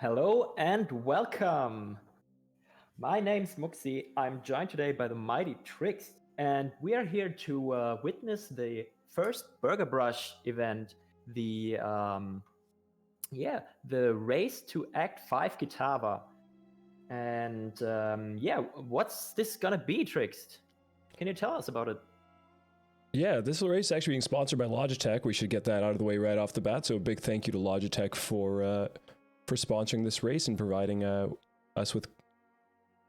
Hello and welcome. My name's Muxi. I'm joined today by the mighty Trix, and we are here to witness the first Bergerbrush event, the the race to Act 5 Kitava. And what's this gonna be, Trix? Can you tell us about it? Yeah, this race is actually being sponsored by Logitech. We should get that out of the way right off the bat. So a big thank you to Logitech for sponsoring this race and providing us with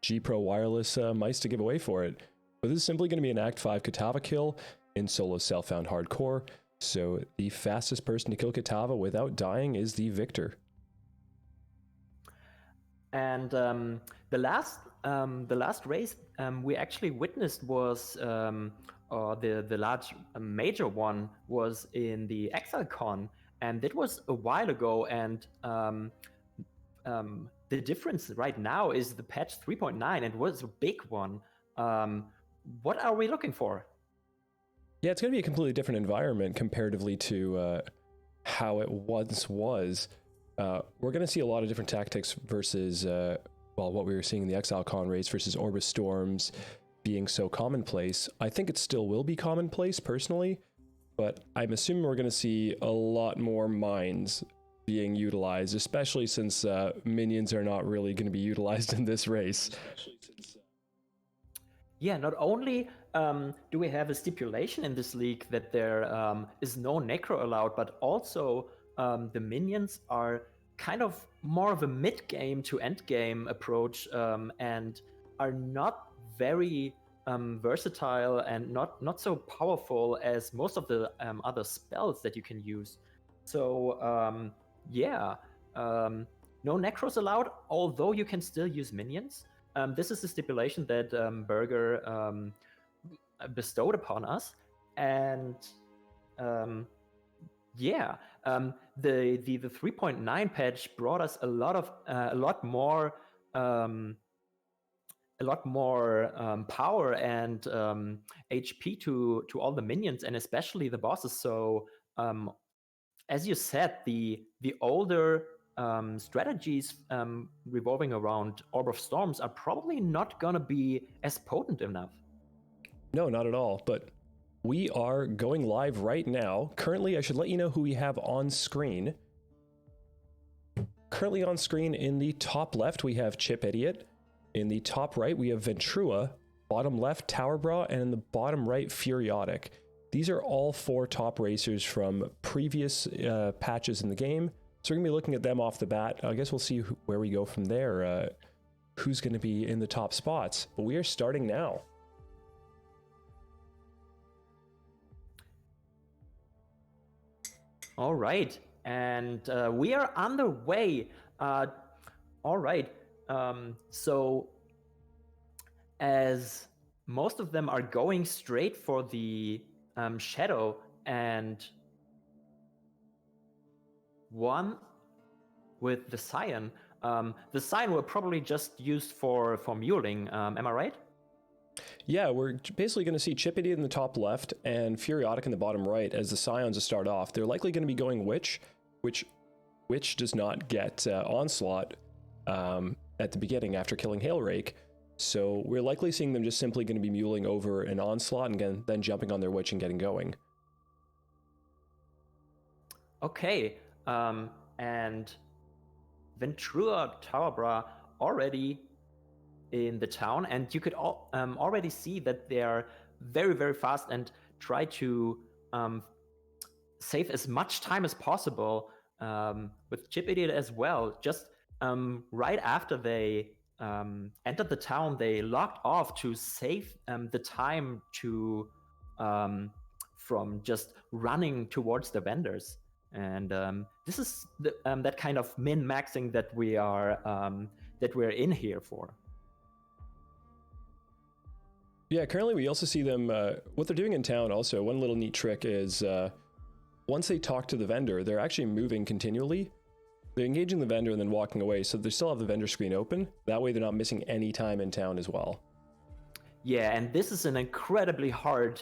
G Pro wireless mice to give away for it. But this is simply going to be an Act 5 Kitava kill in solo self-found hardcore. So the fastest person to kill Kitava without dying is the victor. And the last race we actually witnessed was the large major one was in the Exile con, and it was a while ago. And the difference right now is the patch 3.9. It was a big one. What are we looking for? Yeah, it's going to be a completely different environment comparatively to how it once was. We're going to see a lot of different tactics versus, what we were seeing in the Exile Con race versus Orbis Storms being so commonplace. I think it still will be commonplace, personally, but I'm assuming we're going to see a lot more mines being utilized, especially since minions are not really going to be utilized in this race. Yeah, not only do we have a stipulation in this league that there is no necro allowed, but also the minions are kind of more of a mid-game to end-game approach and are not very versatile and not so powerful as most of the other spells that you can use. So no necros allowed, although you can still use minions. This is the stipulation that Berger bestowed upon us, and the 3.9 patch brought us a lot more power and HP to all the minions and especially the bosses. So as you said, the older strategies revolving around Orb of Storms are probably not gonna be as potent enough. No, not at all, but we are going live right now. Currently, I should let you know who we have on screen. Currently on screen in the top left, we have Chip Idiot. In the top right, we have Ventrua. Bottom left, Tower Bra. And in the bottom right, Furiotic. These are all four top racers from previous patches in the game. So we're going to be looking at them off the bat. I guess we'll see where we go from there, who's going to be in the top spots. But we are starting now. All right, and we are underway. All right, so as most of them are going straight for the Shadow, and one with the Scion. The Scion were probably just used for muling, am I right? Yeah, we're basically going to see Chip Idiot in the top left and Furiotic in the bottom right as the Scions to start off. They're likely going to be going Witch, which does not get Onslaught at the beginning after killing Hailrake. So we're likely seeing them just simply going to be muling over an Onslaught and then jumping on their Witch and getting going. Okay, and Ventrua Tower Bra already in the town, and you could already see that they are very, very fast and try to save as much time as possible with Chip Idiot as well. Just right after they entered the town, they locked off to save the time to from just running towards the vendors. And this is that kind of min-maxing that we're in here for. Yeah, currently we also see them, what they're doing in town also, one little neat trick is once they talk to the vendor, they're actually moving continually. They're engaging the vendor and then walking away, so they still have the vendor screen open. That way they're not missing any time in town as well. Yeah, and this is an incredibly hard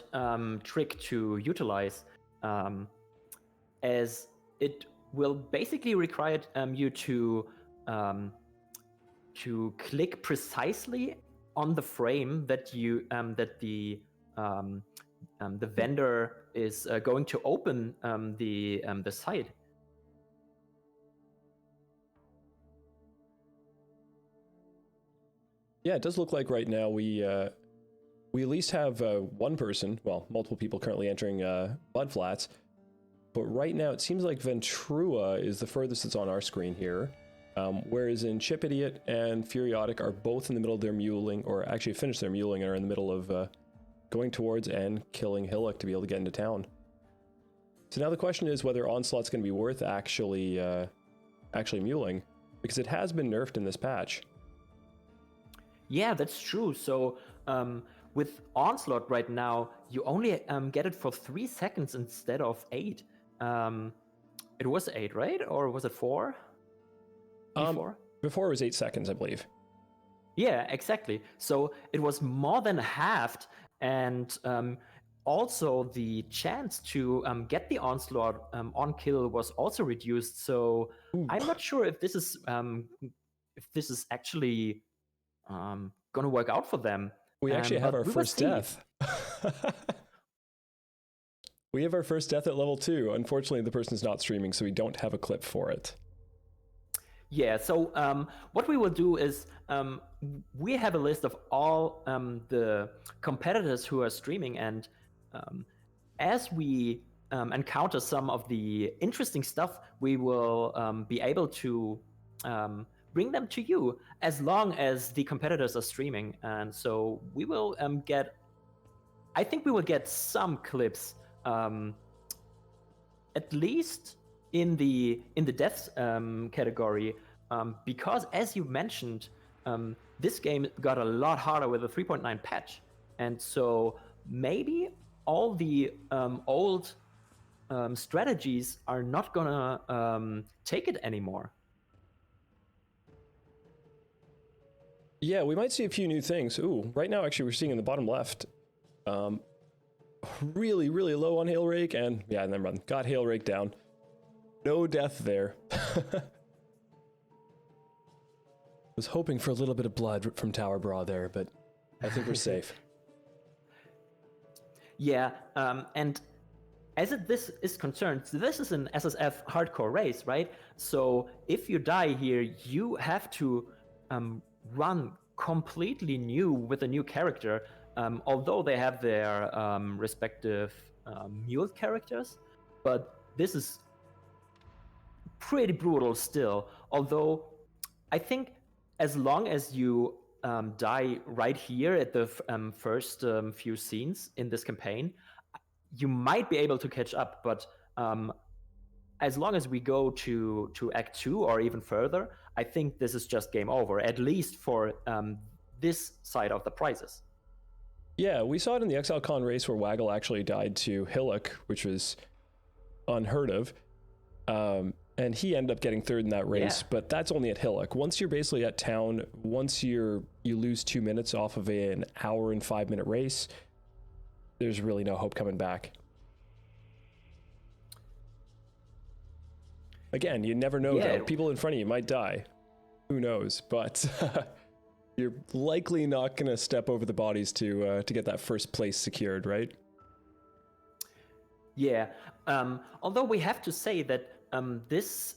trick to utilize, as it will basically require you to to click precisely on the frame that you that the vendor is going to open the site. Yeah, it does look like right now we at least have one person, well, multiple people currently entering Mudflats, but right now it seems like Ventrua is the furthest that's on our screen here, whereas in Chip Idiot and Furiotic are both in the middle of their muling, or actually finished their muling and are in the middle of going towards and killing Hillock to be able to get into town. So now the question is whether Onslaught's going to be worth actually muling, because it has been nerfed in this patch. Yeah, that's true. So with Onslaught right now, you only get it for 3 seconds instead of 8. It was 8, right? Or was it 4? Before it was 8 seconds, I believe. Yeah, exactly. So it was more than halved, and also the chance to get the Onslaught on kill was also reduced. So I'm not sure if this is actually gonna work out for them. We actually have our first death. We have our first death at level 2. Unfortunately, the person's not streaming, so we don't have a clip for it. Yeah, so what we will do is we have a list of all the competitors who are streaming, and as we encounter some of the interesting stuff, we will be able to bring them to you as long as the competitors are streaming. And so we will I think we will get some clips, at least in the deaths category, because as you mentioned, this game got a lot harder with the 3.9 patch, and so maybe all the old strategies are not gonna take it anymore. Yeah, we might see a few new things. Ooh, right now actually we're seeing in the bottom left, really, really low on Hail Rake, and yeah, never mind, got Hail Rake down. No death there. Was hoping for a little bit of blood from Tower Bra there, but I think we're safe. Yeah, and as this is concerned, this is an SSF hardcore race, right? So if you die here, you have to run completely new with a new character, although they have their respective mule characters. But this is pretty brutal still, although I think as long as you die right here at the first few scenes in this campaign, you might be able to catch up, but as long as we go to Act 2 or even further, I think this is just game over, at least for this side of the prizes. Yeah, we saw it in the Exile Con race where Waggle actually died to Hillock, which was unheard of. And he ended up getting third in that race, but that's only at Hillock. Once you're basically at town, once you lose 2 minutes off of an hour and 5 minute race, there's really no hope coming back. Again, you never know, though. People in front of you might die. Who knows? But you're likely not going to step over the bodies to get that first place secured, right? Yeah. Although we have to say that this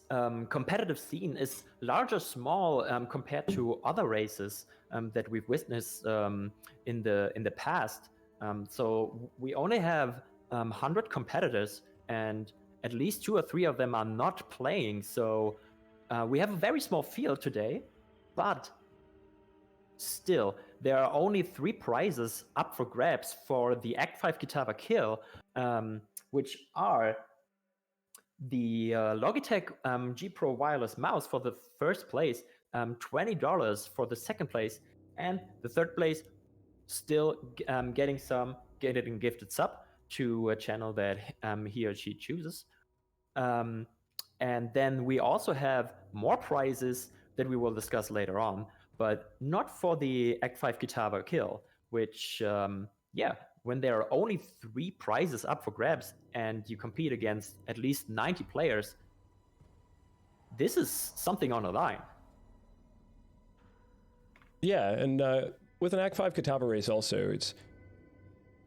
competitive scene is large or small compared to other races that we've witnessed in the past. So we only have 100 competitors, and at least 2 or 3 of them are not playing. So we have a very small field today, but still, there are only 3 prizes up for grabs for the Act 5 Kitava kill, which are the Logitech G Pro wireless mouse for the first place, $20 for the second place, and the third place still getting a gifted sub to a channel that he or she chooses. And then we also have more prizes that we will discuss later on, but not for the Act 5 Kitava kill, which, when there are only 3 prizes up for grabs and you compete against at least 90 players, this is something on the line. Yeah, and with an Act 5 Kitava race also,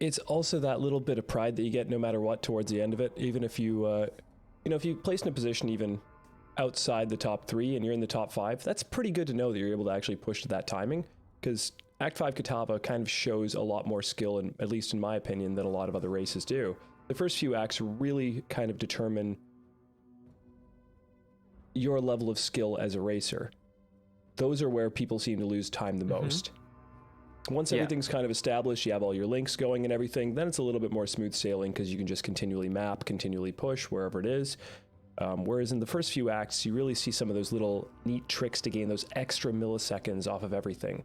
it's also that little bit of pride that you get no matter what towards the end of it. Even if you, if you place in a position even outside the top 3 and you're in the top 5, that's pretty good to know that you're able to actually push to that timing, because Act 5 Kitava kind of shows a lot more skill, and at least in my opinion, than a lot of other races do. The first few acts really kind of determine your level of skill as a racer. Those are where people seem to lose time the most. Once everything's kind of established, you have all your links going and everything, then it's a little bit more smooth sailing because you can just continually map, continually push wherever it is. Whereas in the first few acts, you really see some of those little neat tricks to gain those extra milliseconds off of everything.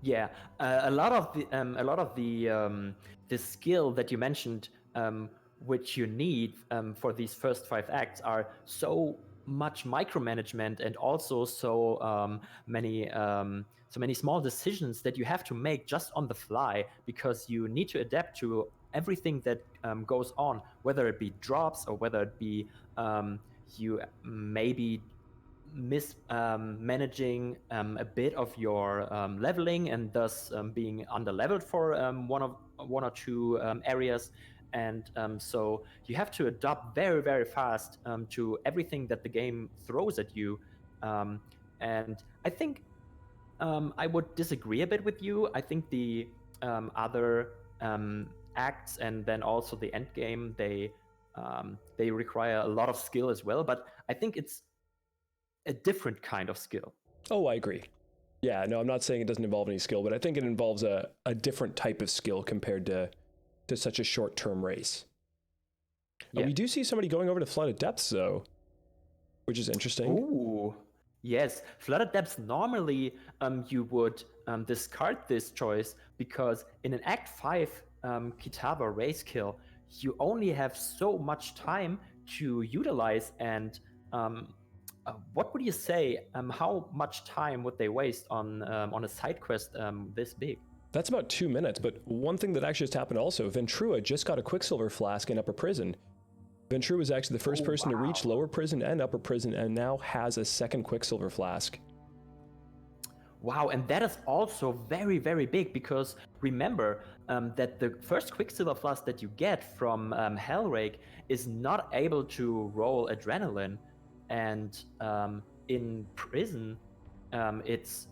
Yeah, a lot of the skill that you mentioned, which you need for these first 5 acts, are so much micromanagement and also so many small decisions that you have to make just on the fly, because you need to adapt to everything that goes on, whether it be drops or whether it be you maybe mismanaging a bit of your leveling and thus being under-leveled for one or two areas. And so you have to adapt very, very fast to everything that the game throws at you. And I think I would disagree a bit with you. I think the other acts and then also the end game, they require a lot of skill as well. But I think it's a different kind of skill. Oh, I agree. Yeah, no, I'm not saying it doesn't involve any skill, but I think it involves a different type of skill compared to such a short-term race. Yeah. We do see somebody going over to Flooded Depths, though, which is interesting. Ooh, yes. Flooded Depths, normally you would discard this choice because in an Act 5 Kitava race kill, you only have so much time to utilize. And what would you say? How much time would they waste on a side quest this big? That's about 2 minutes, but one thing that actually just happened also, Ventrua just got a Quicksilver Flask in Upper Prison. Ventrua was actually the first person to reach Lower Prison and Upper Prison, and now has a second Quicksilver Flask. Wow, and that is also very, very big, because remember that the first Quicksilver Flask that you get from Hellrake is not able to roll Adrenaline, and in Prison it's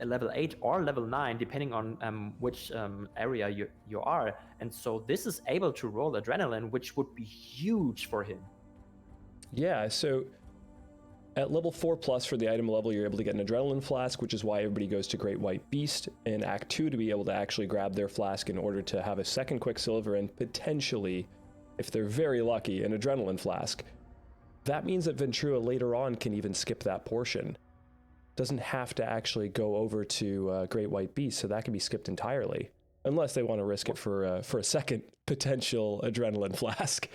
a level 8 or level 9, depending on which area you are. And so this is able to roll Adrenaline, which would be huge for him. Yeah, so at level 4+ for the item level, you're able to get an Adrenaline Flask, which is why everybody goes to Great White Beast in Act 2 to be able to actually grab their flask in order to have a second Quicksilver and potentially, if they're very lucky, an Adrenaline Flask. That means that Ventrua later on can even skip that portion. Doesn't have to actually go over to Great White Beast, so that can be skipped entirely, unless they want to risk it for a second potential Adrenaline Flask.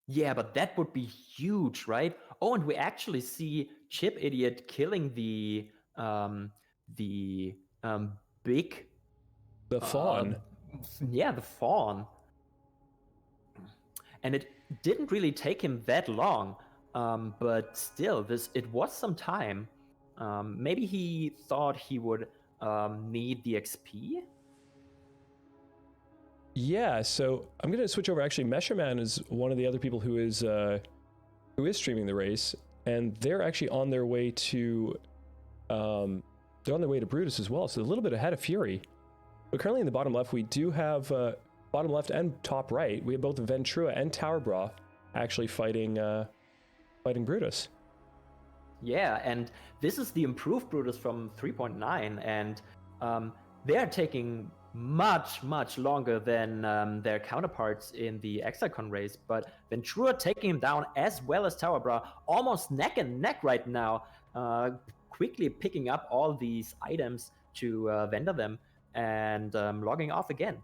Yeah, but that would be huge, right? Oh, and we actually see Chip Idiot killing the big... The fawn. Yeah, the fawn. And it didn't really take him that long, but still, it was some time. Maybe he thought he would need the XP? Yeah, so I'm going to switch over. Actually, Mesherman is one of the other people who is streaming the race, and they're actually on their way to Brutus as well, so a little bit ahead of Fury. But currently in the bottom left, we do have bottom left and top right, we have both Ventrua and Towerbra actually fighting Brutus. Yeah, and this is the improved Brutus from 3.9, and they're taking much, much longer than their counterparts in the ExileCon race, but Ventrua taking him down as well as Towerbra, almost neck and neck right now, quickly picking up all these items to vendor them and logging off again.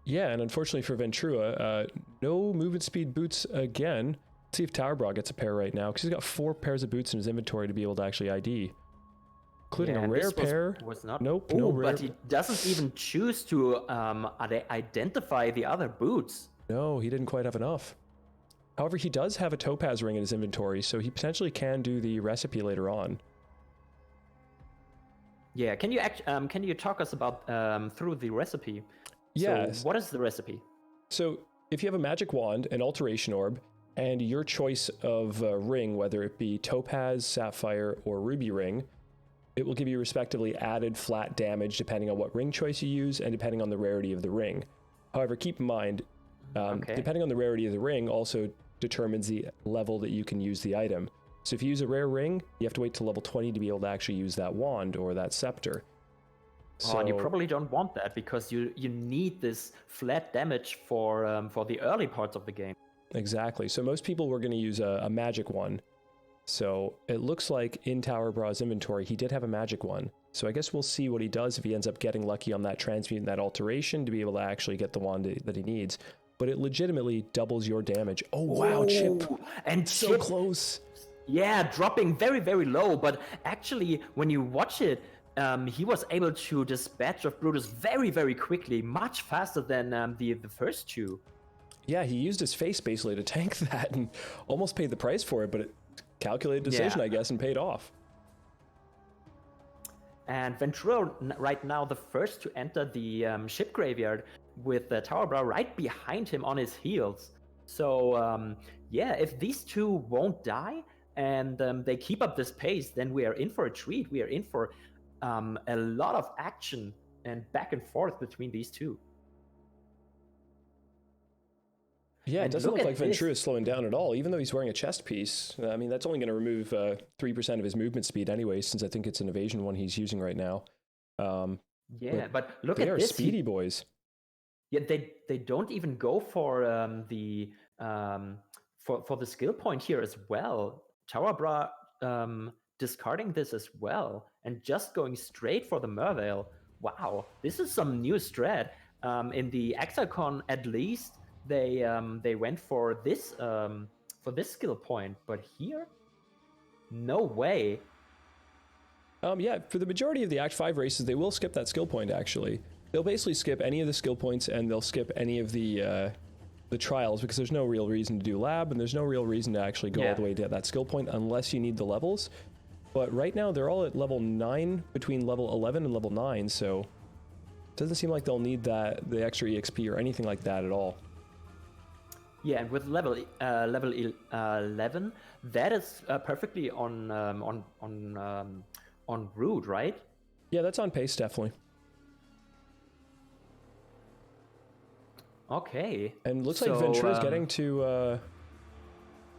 Yeah, and unfortunately for Ventrua, no movement speed boots again. Let's see if Towerbra gets a pair right now, because he's got 4 pairs of boots in his inventory to be able to actually ID. Including a rare pair. Nope, no rare. But he doesn't even choose to identify the other boots. No, he didn't quite have enough. However, he does have a topaz ring in his inventory, so he potentially can do the recipe later on. Yeah, can you talk us about through the recipe? Yes. So what is the recipe? So if you have a magic wand, an alteration orb, and your choice of ring, whether it be topaz, sapphire, or ruby ring, it will give you respectively added flat damage depending on what ring choice you use and depending on the rarity of the ring. However, keep in mind, depending on the rarity of the ring also determines the level that you can use the item. So if you use a rare ring, you have to wait till level 20 to be able to actually use that wand or that scepter. So, and you probably don't want that because you need this flat damage for the early parts of the game. Exactly. So most people were going to use a magic one. So it looks like in Tower Bra's inventory, he did have a magic one. So I guess we'll see what he does if he ends up getting lucky on that transmute and that alteration to be able to actually get the wand that he needs. But it legitimately doubles your damage. Oh, wow, Chip. And so Chip, close. Yeah, dropping very, very low. But actually, when you watch it, he was able to dispatch of Brutus very, very quickly, much faster than the first two. Yeah, he used his face basically to tank that and almost paid the price for it, but it calculated decision, I guess, and paid off. And Ventura right now the first to enter the ship graveyard with Tower Bra right behind him on his heels. So yeah, if these two won't die and they keep up this pace, then we are in for a treat. We are in for a lot of action and back and forth between these two. Yeah, it doesn't look like Ventura is slowing down at all, even though he's wearing a chest piece. I mean, that's only going to remove 3% of his movement speed anyway, since I think it's an evasion one he's using right now. Yeah, but look at this. They are speedy boys. Yeah, they don't even go for for the skill point here as well. Tower Bra discarding this as well and just going straight for the Merveil. Wow, this is some new strat. In the ExileCon at least, they went for this skill point, but here, no way. Yeah, for the majority of the Act 5 races, they will skip that skill point, actually. They'll basically skip any of the skill points, and they'll skip any of the trials, because there's no real reason to do lab, and there's no real reason to actually go all the way to that skill point unless you need the levels. But right now, they're all at level 9, between level 11 and level 9, so it doesn't seem like they'll need the extra EXP or anything like that at all. Yeah, and with level 11, that is perfectly on route, right? Yeah, that's on pace, definitely. Okay. And looks like Ventura's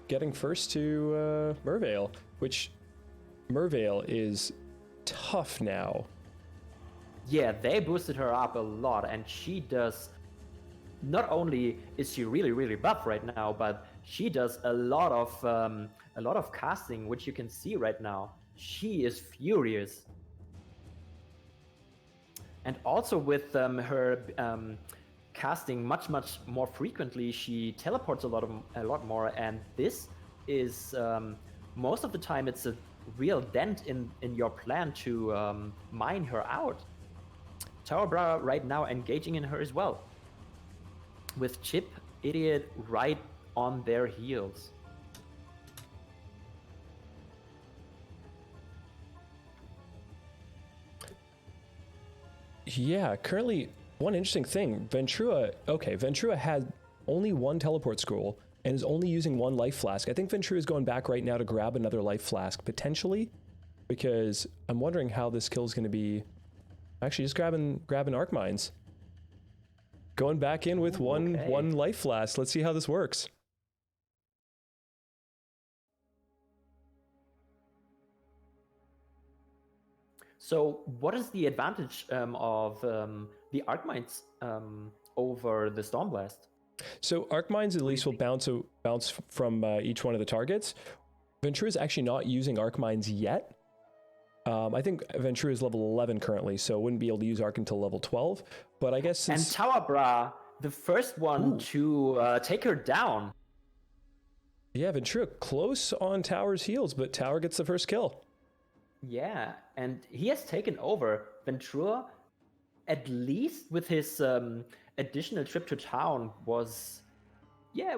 getting first to Merveil, which Merveil is tough now. Yeah, they boosted her up a lot, and she does. Not only is she really, really buff right now, but she does a lot of casting, which you can see right now. She is furious. And also with her casting much more frequently, she teleports a lot more, and this is most of the time it's a real dent in your plan to mine her out. Tower Bra right now engaging in her as well, with Chip, Idiot right on their heels. Yeah, currently, one interesting thing, Ventura had only one teleport scroll and is only using one life flask. I think Ventura is going back right now to grab another life flask, potentially, because I'm wondering how this kill is going to be. Actually, just grabbing arc mines. Going back in with one life flask. Let's see how this works. So what is the advantage of the arc mines over the Stormblast? So arc mines at least will bounce from each one of the targets. Ventura is actually not using arc mines yet. I think Ventura is level 11 currently, so wouldn't be able to use arc until level 12. But I guess since... And Tower Bra, the first one to take her down. Yeah, Ventura close on Tower's heels, but Tower gets the first kill. Yeah, and he has taken over. Ventura, at least with his additional trip to town, was... Yeah,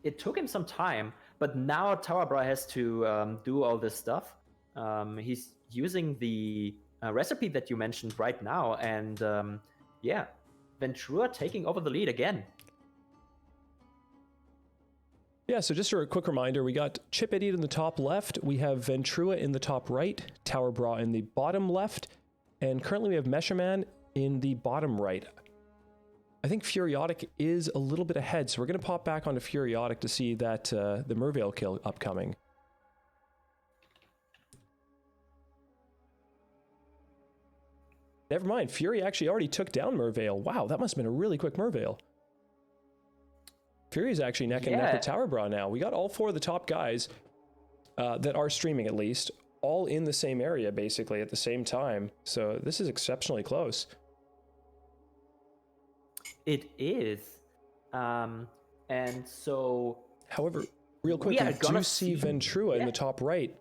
it took him some time, but now Towerbra has to do all this stuff. He's using the recipe that you mentioned right now, and yeah, Ventura taking over the lead again. Yeah, so just a quick reminder, we got Chip Idiot in the top left, we have Ventrua in the top right, Towerbra in the bottom left, and currently we have Mesherman in the bottom right. I think Furiotic is a little bit ahead, so we're going to pop back onto Furiotic to see that the Mervale kill upcoming. Never mind, Fury actually already took down Mervale. Wow, that must have been a really quick Mervale. Fury's actually neck and neck with Towerbra now. We got all 4 of the top guys that are streaming, at least, all in the same area, basically, at the same time. So this is exceptionally close. It is. And so... However, real quick, we do see Ventrua in the top right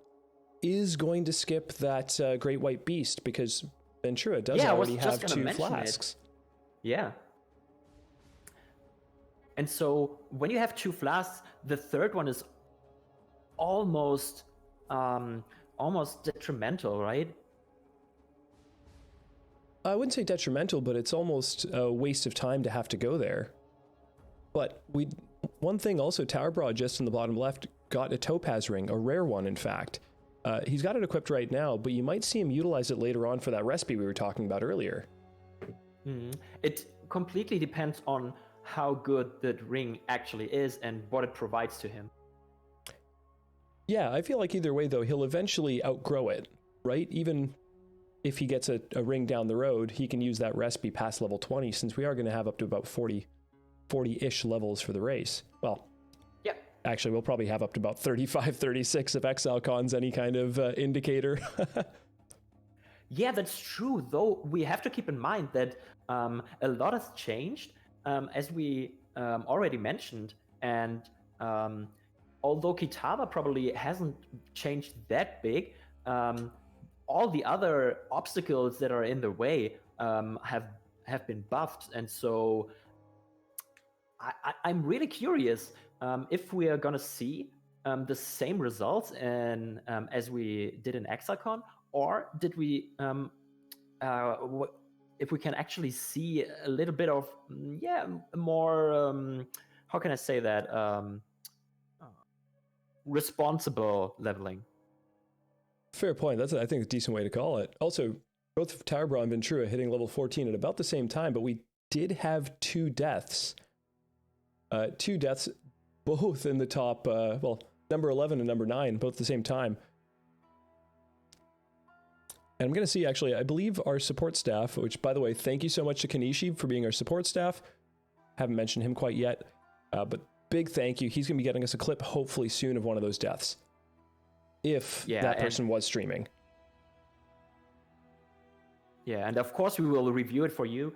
is going to skip that Great White Beast, because Ventrua does already have 2 flasks. Yeah. And so when you have 2 flasks, the third one is almost detrimental, right? I wouldn't say detrimental, but it's almost a waste of time to have to go there. But one thing also, Towerbra just in the bottom left got a topaz ring, a rare one in fact. He's got it equipped right now, but you might see him utilize it later on for that recipe we were talking about earlier. It completely depends on how good that ring actually is and what it provides to him. Yeah, I feel like either way though, he'll eventually outgrow it, right? Even if he gets a ring down the road, he can use that recipe past level 20, since we are going to have up to about 40-ish levels for the race. Well, yeah. Actually, we'll probably have up to about 35, 36 if Exile Con's any kind of indicator. Yeah, that's true, though we have to keep in mind that a lot has changed, as we already mentioned, and although Kitava probably hasn't changed that big, all the other obstacles that are in the way have been buffed, and so I'm really curious if we are gonna see the same results as we did in ExileCon, or did we if we can actually see a little bit of more how can I say that, responsible leveling. Fair point. That's, I think, a decent way to call it. Also, both Towerbra and Ventrua hitting level 14 at about the same time, but we did have 2 deaths. 2 deaths, both in the top, well, number 11 and number 9, both at the same time. And I'm going to see, actually, I believe our support staff, which, by the way, thank you so much to Kanishi for being our support staff. Haven't mentioned him quite yet, but big thank you. He's going to be getting us a clip, hopefully soon, of one of those deaths, if that person was streaming. Yeah, and of course we will review it for you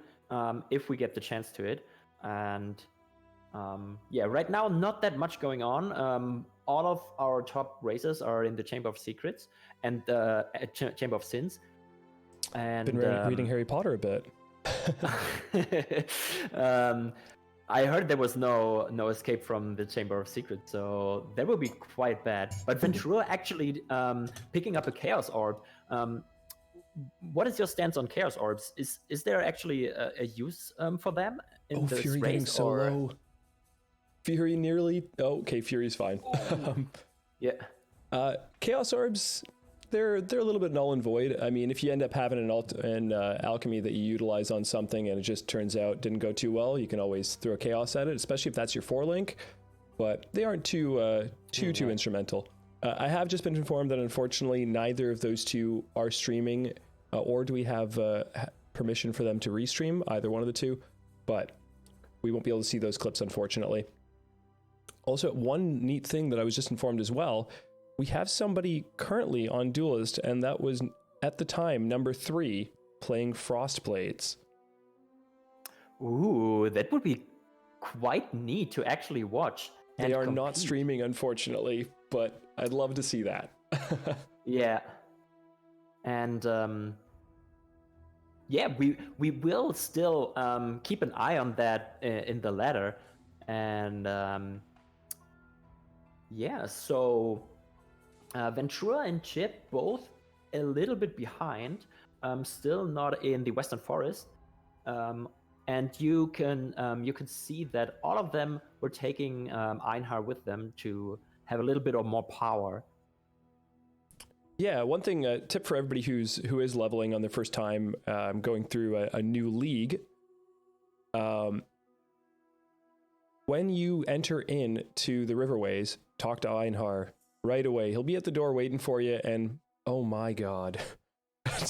if we get the chance to it. And yeah, right now not that much going on. All of our top races are in the Chamber of Secrets and the Chamber of Sins. And been reading Harry Potter a bit. I heard there was no escape from the Chamber of Secrets, so that will be quite bad. But Ventrua actually picking up a Chaos Orb. What is your stance on Chaos Orbs? Is there actually a use for them in this Fury race? Getting so low. Fury nearly... Oh, okay, Fury's fine. Yeah. Chaos Orbs, they're a little bit null and void. I mean, if you end up having an alchemy that you utilize on something and it just turns out didn't go too well, you can always throw a Chaos at it, especially if that's your 4-link. But they aren't too instrumental. I have just been informed that unfortunately neither of those 2 are streaming, or do we have permission for them to restream, either one of the 2. But we won't be able to see those clips, unfortunately. Also, one neat thing that I was just informed as well, we have somebody currently on Duelist, and that was, at the time, number 3, playing Frostblades. Ooh, that would be quite neat to actually watch. They are not streaming, unfortunately, but I'd love to see that. Yeah. And yeah, we will still keep an eye on that in the ladder. And Yeah, so Ventura and Chip both a little bit behind, still not in the Western Forest, and you can see that all of them were taking Einhar with them to have a little bit of more power. Yeah, one thing, tip for everybody who is leveling on their first time going through a new league. When you enter into the riverways, talk to Einhar right away. He'll be at the door waiting for you, and oh my god,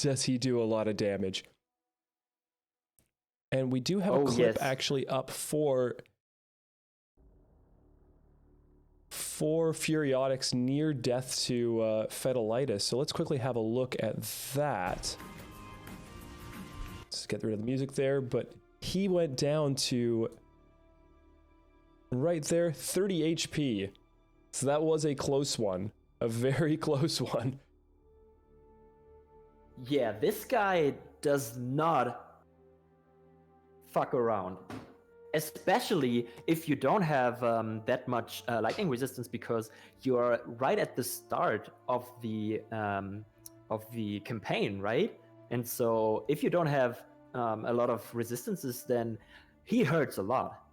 does he do a lot of damage. And we do have a clip actually up for Furiotic's near death to Fetalitis. So let's quickly have a look at that. Let's get rid of the music there, but he went down to right there, 30 HP. So that was a close one, a very close one. Yeah, this guy does not fuck around. Especially if you don't have that much lightning resistance, because you're right at the start of the campaign, right? And so if you don't have a lot of resistances, then he hurts a lot.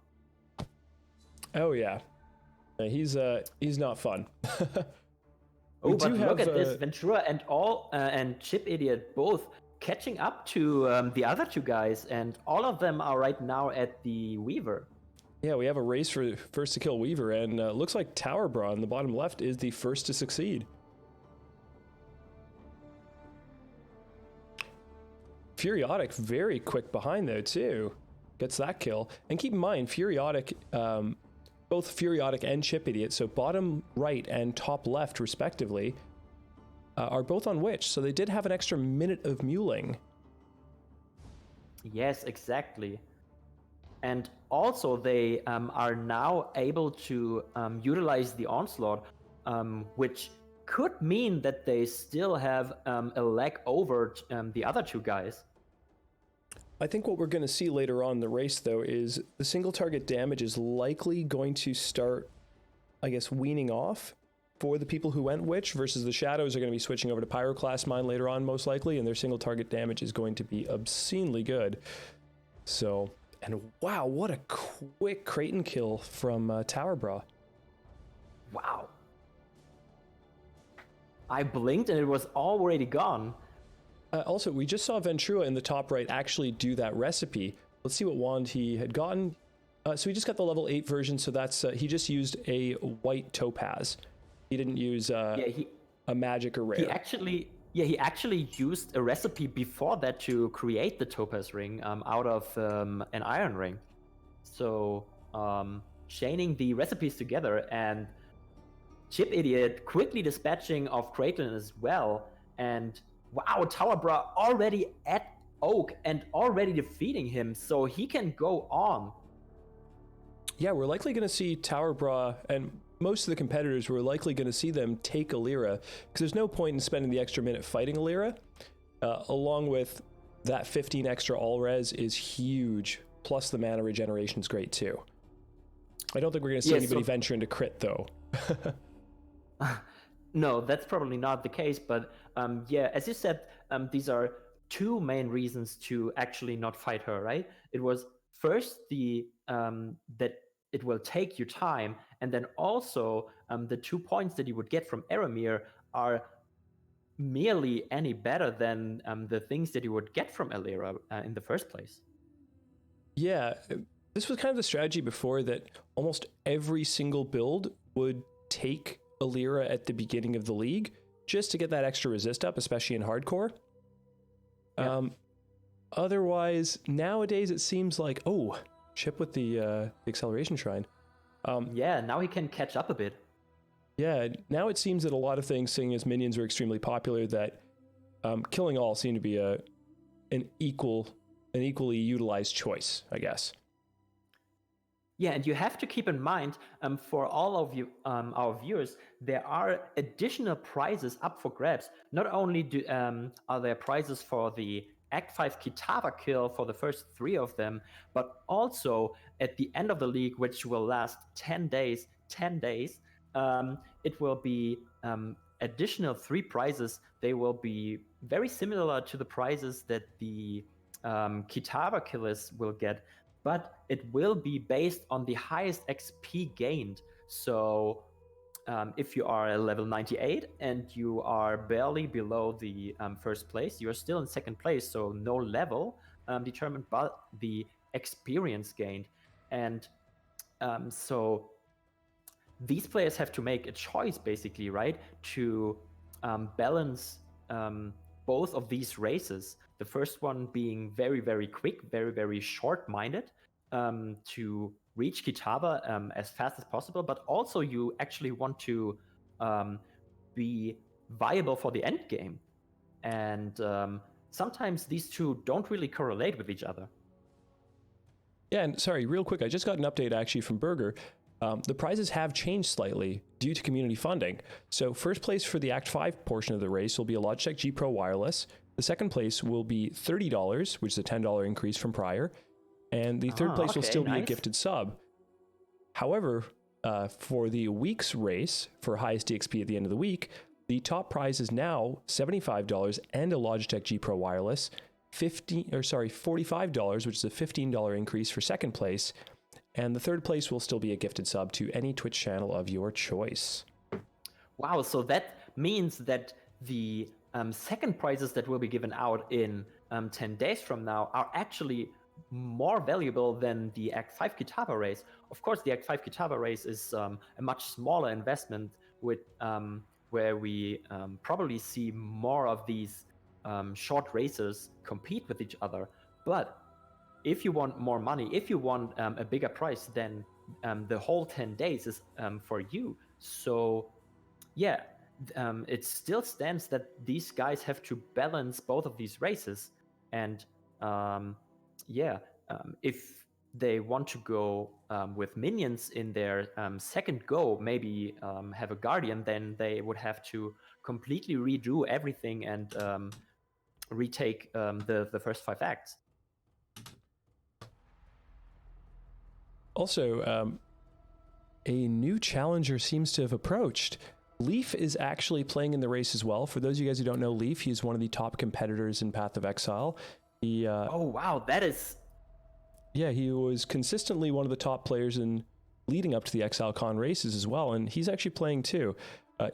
Oh yeah, he's not fun. Oh, but look at this, Ventura and Chip Idiot both catching up to the other two guys, and all of them are right now at the Weaver. Yeah, we have a race for first to kill Weaver, and looks like Tower Bra in the bottom left is the first to succeed. Furiotic very quick behind though too, gets that kill. And keep in mind, Furiotic, both Furiotic and Chip Idiot, so bottom right and top left respectively, are both on Witch, so they did have an extra minute of muling. Yes, exactly. And also they are now able to utilize the Onslaught, which could mean that they still have a leg over the other two guys. I think what we're going to see later on in the race, though, is the single target damage is likely going to start, I guess, weaning off for the people who went Witch, versus the Shadows are going to be switching over to Pyroclast Mine later on, most likely, and their single target damage is going to be obscenely good. So, and wow, what a quick Kraton kill from Tower Bra. Wow. I blinked and it was already gone. Also, we just saw Ventura in the top right actually do that recipe. Let's see what wand he had gotten. So he just got the level 8 version, so that's he just used a white topaz. He didn't use a magic or rare. He actually used a recipe before that to create the topaz ring out of an iron ring. So chaining the recipes together, and Chip Idiot quickly dispatching of Kraton as well. And wow, Tower Bra already at Oak and already defeating him, so he can go on. Yeah, we're likely going to see Tower Bra and most of the competitors, we're likely going to see them take Alira, because there's no point in spending the extra minute fighting Alira. Along with that 15 extra all-res is huge, plus the mana regeneration is great too. I don't think we're going to see anybody venture into crit, though. No, that's probably not the case, but yeah, as you said, these are two main reasons to actually not fight her, right? It was first that it will take you time, and then also the 2 points that you would get from Eramir are merely any better than the things that you would get from Alira in the first place. Yeah, this was kind of the strategy before, that almost every single build would take Alira at the beginning of the league just to get that extra resist up, especially in hardcore. Yeah. Otherwise, nowadays it seems like, oh, Chip with the acceleration shrine. Yeah, now he can catch up a bit. Yeah, now it seems that a lot of things, seeing as minions are extremely popular, that killing all seem to be an equally utilized choice, I guess. Yeah, and you have to keep in mind, for all of you, our viewers, there are additional prizes up for grabs. Not only are there prizes for the Act 5 Kitava kill for the first 3 of them, but also at the end of the league, which will last 10 days, it will be additional 3 prizes. They will be very similar to the prizes that the Kitava killers will get, but it will be based on the highest XP gained. So if you are at level 98 and you are barely below the first place, you're still in second place, so no level determined, but the experience gained. And so these players have to make a choice, basically, right, to balance both of these races. The first one being very, very quick, very, very short-minded, to reach Kitava as fast as possible, but also you actually want to be viable for the end game. And sometimes these two don't really correlate with each other. Yeah, and sorry, real quick, I just got an update actually from Burger. The prizes have changed slightly due to community funding. So first place for the Act 5 portion of the race will be a Logitech G Pro Wireless. The second place will be $30, which is a $10 increase from prior. And the third place will still be a gifted sub. However, for the week's race for highest DXP at the end of the week, the top prize is now $75 and a Logitech G Pro Wireless, $45, which is a $15 increase for second place. And the third place will still be a gifted sub to any Twitch channel of your choice. Wow, so that means that the second prizes that will be given out in 10 days from now are actually more valuable than the Act 5 Kitava race. Of course, the Act 5 Kitava race is a much smaller investment with where we probably see more of these short races compete with each other. But if you want more money, if you want a bigger price, then the whole 10 days is for you. So yeah, it still stands that these guys have to balance both of these races. And if they want to go with minions in their second go, maybe have a guardian, then they would have to completely redo everything and retake the first 5 acts. Also, a new challenger seems to have approached. Leaf is actually playing in the race as well. For those of you guys who don't know Leaf, he's one of the top competitors in Path of Exile. He, oh, wow, that is... Yeah, he was consistently one of the top players in leading up to the ExileCon races as well, and he's actually playing too.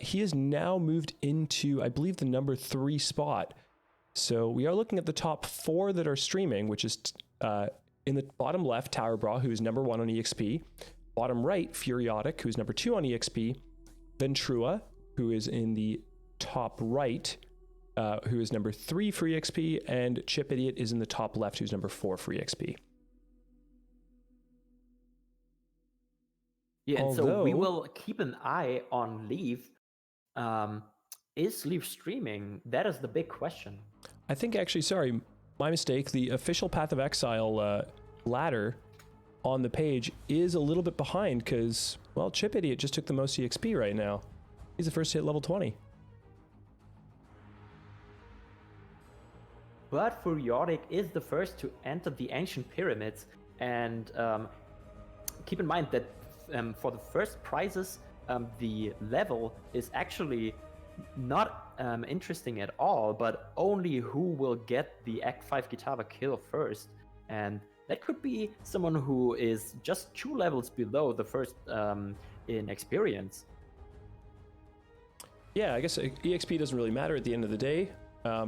He has now moved into, I believe, the number 3 spot. So we are looking at the top 4 that are streaming, which is in the bottom left, Towerbra, who is number 1 on EXP. Bottom right, Furiotic, who is number 2 on EXP. Ventrua, who is in the top right, who is number 3 for EXP. And Chip Idiot is in the top left, who's number 4 for EXP. Yeah, and so we will keep an eye on Leaf. Is Leaf streaming? That is the big question. I think actually, sorry, my mistake. The official Path of Exile ladder on the page is a little bit behind because, well, Chip Idiot just took the most EXP right now. He's the first to hit level 20. But Furiotic is the first to enter the Ancient Pyramids, and keep in mind that for the first prizes, the level is actually not interesting at all, but only who will get the Act 5 Kitava kill first. And that could be someone who is just 2 levels below the first in experience. Yeah, I guess EXP doesn't really matter at the end of the day.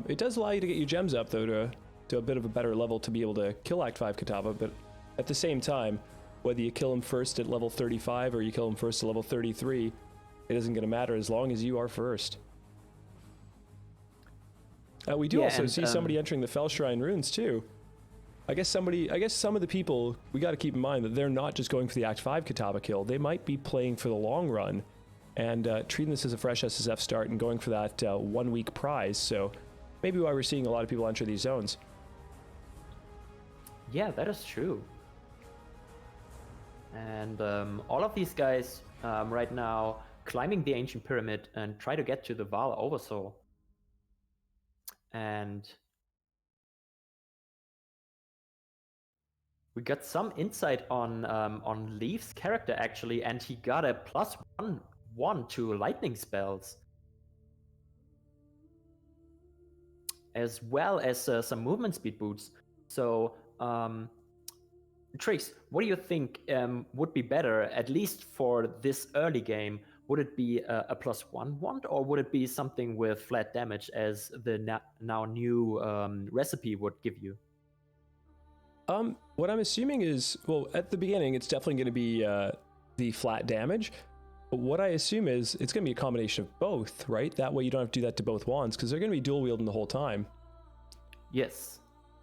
It does allow you to get your gems up, though, to a bit of a better level to be able to kill Act 5 Kitava, but at the same time, whether you kill him first at level 35 or you kill him first at level 33, it isn't going to matter as long as you are first. We do also see somebody entering the Fellshrine runes too. I guess some of the people, we got to keep in mind that they're not just going for the Act 5 Kitava kill. They might be playing for the long run and treating this as a fresh SSF start and going for that 1 week prize. So maybe why we're seeing a lot of people enter these zones. Yeah, that is true. And all of these guys right now climbing the Ancient Pyramid and try to get to the Vala Oversoul. And we got some insight on Leaf's character actually, and he got a +1 1 to lightning spells, as well as some movement speed boosts. So, Trix, what do you think would be better, at least for this early game? Would it be a +1 wand, or would it be something with flat damage, as the now new recipe would give you? What I'm assuming is, well, at the beginning, it's definitely going to be the flat damage. But what I assume is it's going to be a combination of both, right? That way you don't have to do that to both wands, because they're going to be dual wielding the whole time. Yes,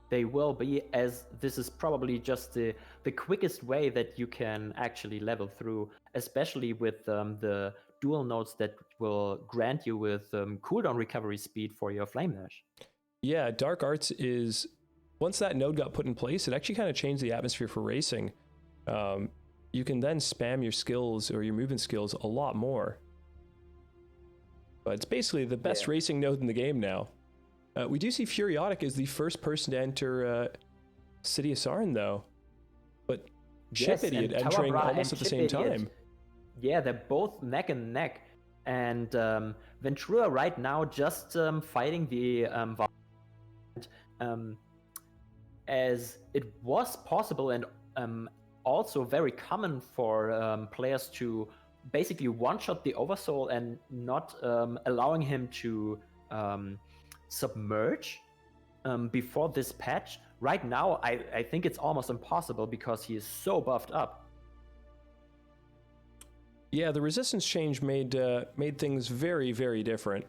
they will be, as this is probably just the quickest way that you can actually level through, especially with the dual nodes that will grant you with cooldown recovery speed for your Flame Dash. Yeah, Dark Arts is, once that node got put in place, it actually kind of changed the atmosphere for racing. You can then spam your skills or your movement skills a lot more. But it's basically the best racing node in the game now. We do see Furiotic is the first person to enter City of Sarn, though. But Chip Idiot entering almost at the same time. Yeah, they're both neck and neck. And Ventura right now just fighting the as it was possible and also very common for players to basically one-shot the Oversoul and not allowing him to submerge before this patch. Right now, I think it's almost impossible because he is so buffed up. Yeah, the resistance change made things very, very different.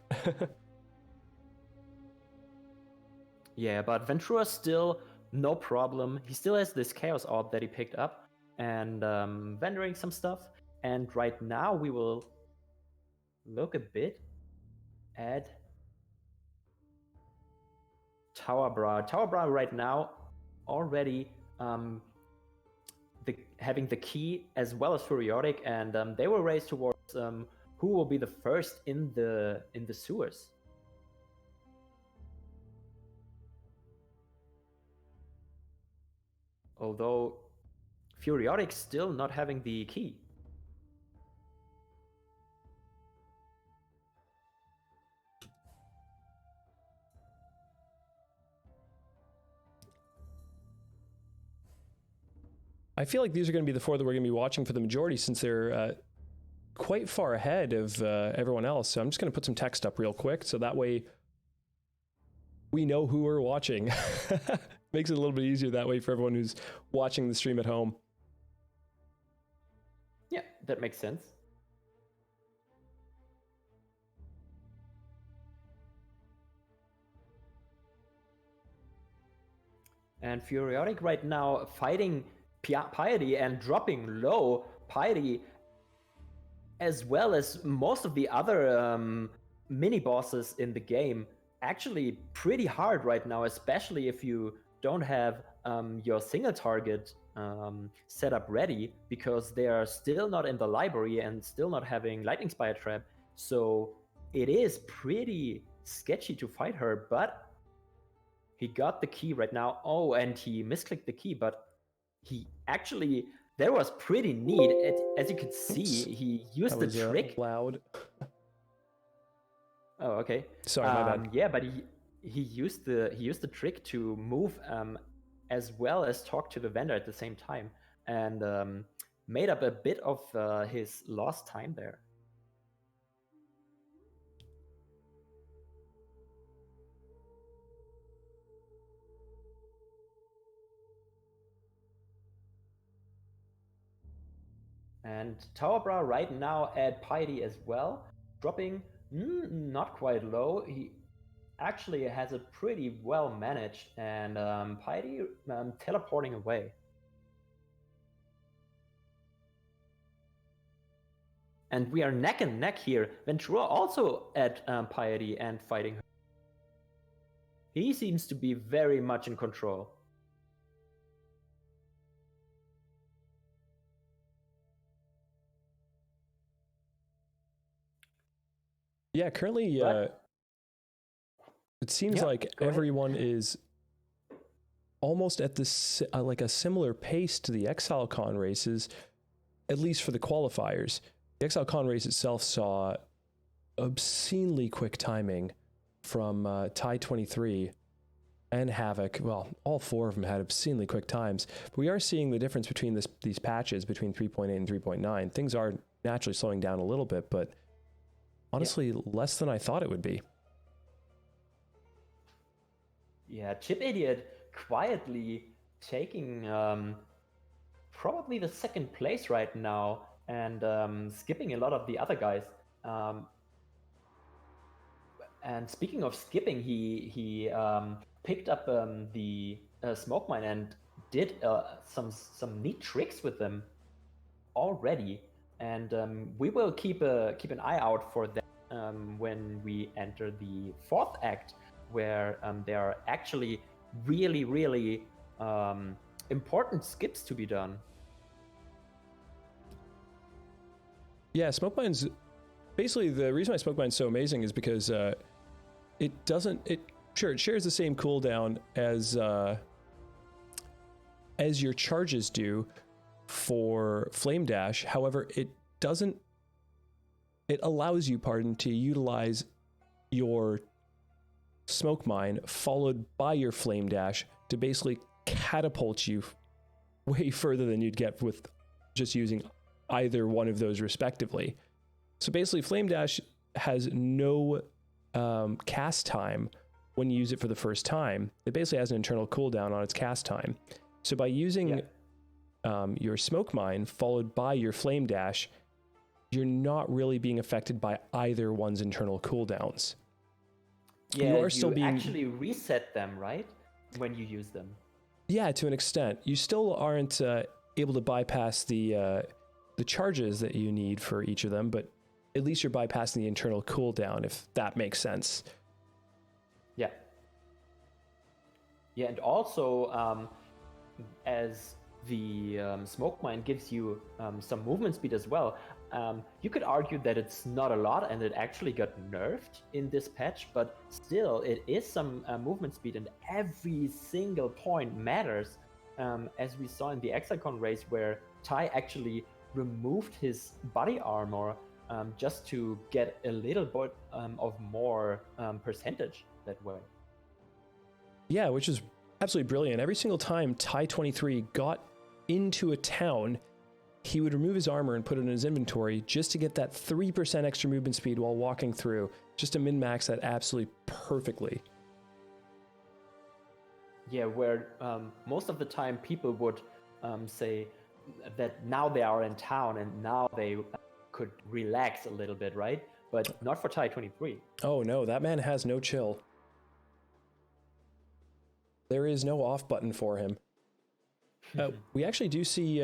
Yeah, but Ventura still no problem. He still has this Chaos Orb that he picked up and vendoring some stuff. And right now we will look a bit at Tower Bra. Tower Bra right now already having the key as well as Furiotic, and they will race towards who will be the first in the sewers. Although Furiotic still not having the key. I feel like these are going to be the four that we're going to be watching for the majority, since they're quite far ahead of everyone else. So I'm just going to put some text up real quick, so that way we know who we're watching. Makes it a little bit easier that way for everyone who's watching the stream at home. Yeah, that makes sense. And Furiotic right now fighting Piety and dropping low. Piety, as well as most of the other mini bosses in the game, actually pretty hard right now, especially if you don't have your single target set up ready, because they are still not in the library and still not having Lightning Spire Trap. So it is pretty sketchy to fight her, but he got the key right now. Oh, and he misclicked the key, but he actually, that was pretty neat. As you could see, he used the trick. Loud. Oh, okay. Sorry, my bad. Yeah, but he used the trick to move as well as talk to the vendor at the same time, and made up a bit of his lost time there. And Tower Bra right now at Piety as well, dropping not quite low. He actually has it pretty well managed, and Piety teleporting away. And we are neck and neck here. Ventura also at Piety and fighting her. He seems to be very much in control. Yeah, currently it seems like everyone is almost at this like a similar pace to the ExileCon races, at least for the qualifiers. The Exile Con race itself saw obscenely quick timing from Ty23 and Havoc. Well, all four of them had obscenely quick times. But we are seeing the difference between these patches between 3.8 and 3.9. Things are naturally slowing down a little bit, but honestly, less than I thought it would be. Yeah, Chip Idiot quietly taking probably the second place right now and skipping a lot of the other guys. And speaking of skipping, he picked up the smoke mine and did some neat tricks with them already. And we will keep an eye out for that when we enter the fourth act, where there are actually really important skips to be done. Yeah, smoke mines. Basically, the reason why smoke mine's so amazing is because it shares the same cooldown as your charges do for Flame Dash. However, it allows you, to utilize your smoke mine followed by your Flame Dash to basically catapult you way further than you'd get with just using either one of those respectively. So basically, Flame Dash has no cast time when you use it for the first time. It basically has an internal cooldown on its cast time. So by using your smoke mine followed by your Flame Dash, you're not really being affected by either one's internal cooldowns. Yeah, you actually reset them, right? When you use them. Yeah, to an extent. You still aren't able to bypass the charges that you need for each of them, but at least you're bypassing the internal cooldown, if that makes sense. Yeah. Yeah, and also, as the smoke mine gives you some movement speed as well, you could argue that it's not a lot and it actually got nerfed in this patch, but still it is some movement speed, and every single point matters, as we saw in the Exile race where Ty actually removed his body armor just to get a little bit of more percentage that way. Yeah, which is absolutely brilliant. Every single time Ty23 got into a town, he would remove his armor and put it in his inventory just to get that 3% extra movement speed while walking through, just to min-max that absolutely perfectly. Yeah, where most of the time people would say that now they are in town and now they could relax a little bit, right? But not for Ty23. Oh no, that man has no chill. There is no off button for him. We actually do see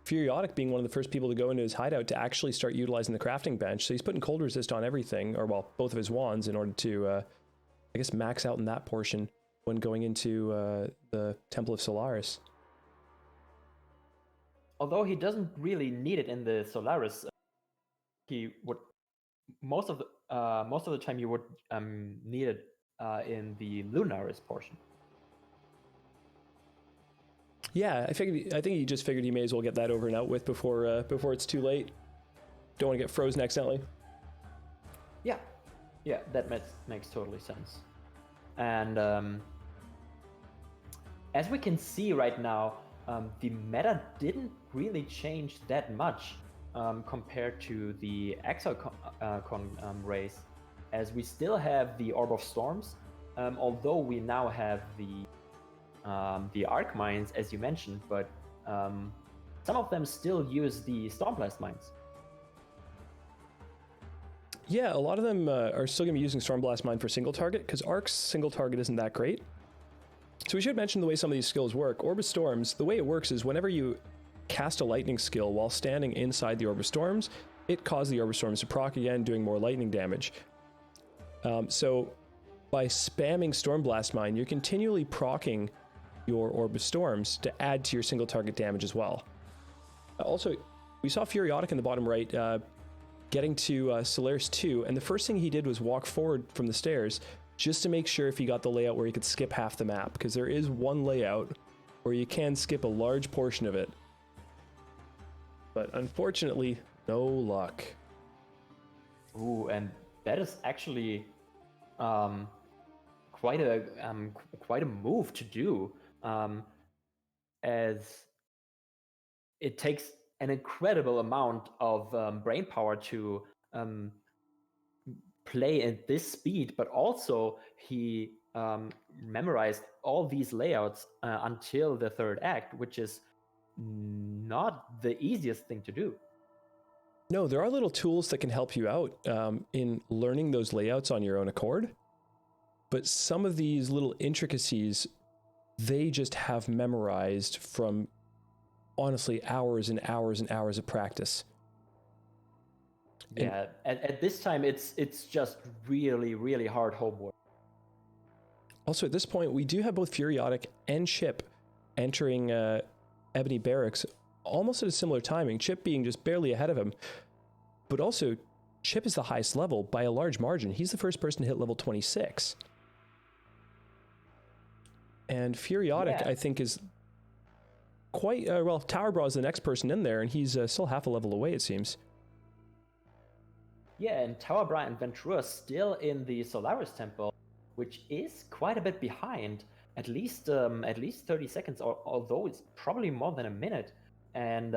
Furiotic being one of the first people to go into his hideout to actually start utilizing the crafting bench. So he's putting cold resist on everything, or well, both of his wands, in order to, I guess, max out in that portion when going into the Temple of Solaris. Although he doesn't really need it in the Solaris, he would most of the time you would need it in the Lunaris portion. Yeah, I think he just figured he may as well get that over and out with before it's too late. Don't want to get frozen accidentally. Yeah, that makes totally sense. And as we can see right now, the meta didn't really change that much compared to the Exile race, as we still have the Orb of Storms, although we now have the Arc Mines, as you mentioned, but some of them still use the Stormblast Mines. Yeah, a lot of them are still going to be using Stormblast Mine for single target, because Arc's single target isn't that great. So we should mention the way some of these skills work. Orb of Storms, the way it works is whenever you cast a lightning skill while standing inside the Orb of Storms, it causes the Orb of Storms to proc again, doing more lightning damage. So by spamming Stormblast Mine, you're continually proccing your Orb of Storms to add to your single target damage as well. Also, we saw Furiotic in the bottom right getting to Solaris 2, and the first thing he did was walk forward from the stairs just to make sure if he got the layout where he could skip half the map, because there is one layout where you can skip a large portion of it. But unfortunately, No luck. Ooh, and that is actually quite a move to do, as it takes an incredible amount of brain power to play at this speed, but also he memorized all these layouts until the third act, which is not the easiest thing to do. No, there are little tools that can help you out in learning those layouts on your own accord. But some of these little intricacies, they just have memorized from, honestly, hours and hours and hours of practice. Yeah, at this time, it's just really, really hard homework. Also, at this point, we do have both Furiotic and Chip entering Ebony Barracks almost at a similar timing, Chip being just barely ahead of him. But also, Chip is the highest level by a large margin. He's the first person to hit level 26. And Furiotic, I think, is quite... well, Towerbra is the next person in there, and he's still half a level away, it seems. Yeah, and Towerbra and Ventura still in the Solaris Temple, which is quite a bit behind, at least 30 seconds, although it's probably more than a minute. And